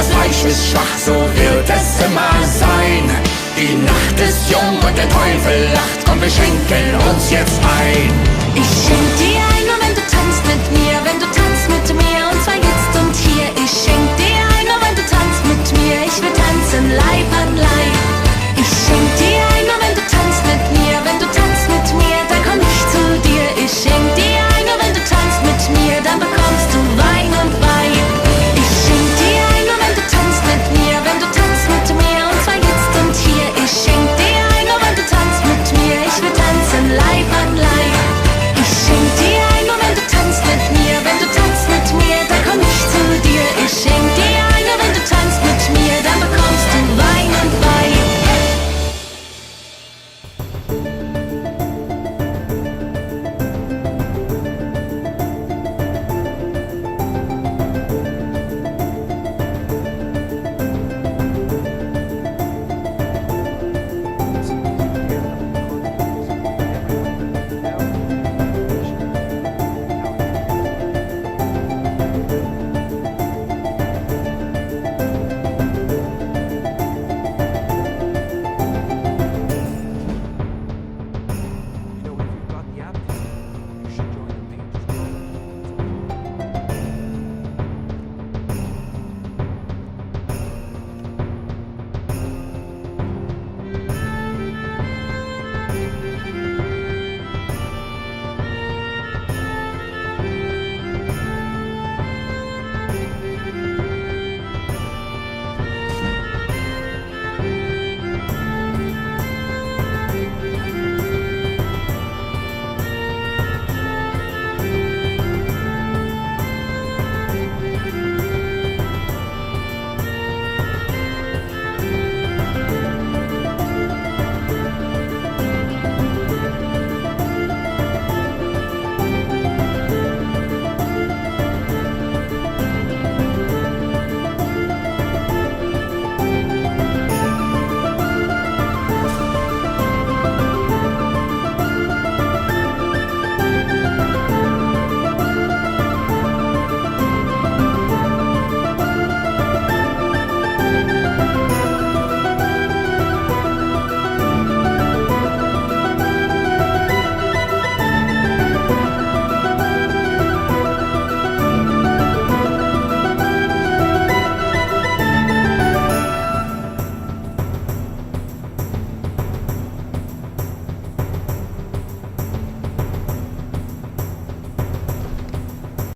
das Fleisch ist schwach, so wird es immer sein. Die Nacht ist jung und der Teufel lacht, komm, wir schenken uns jetzt ein. Ich schenk dir ein, nur wenn du tanzt mit mir, wenn du tanzt mit mir.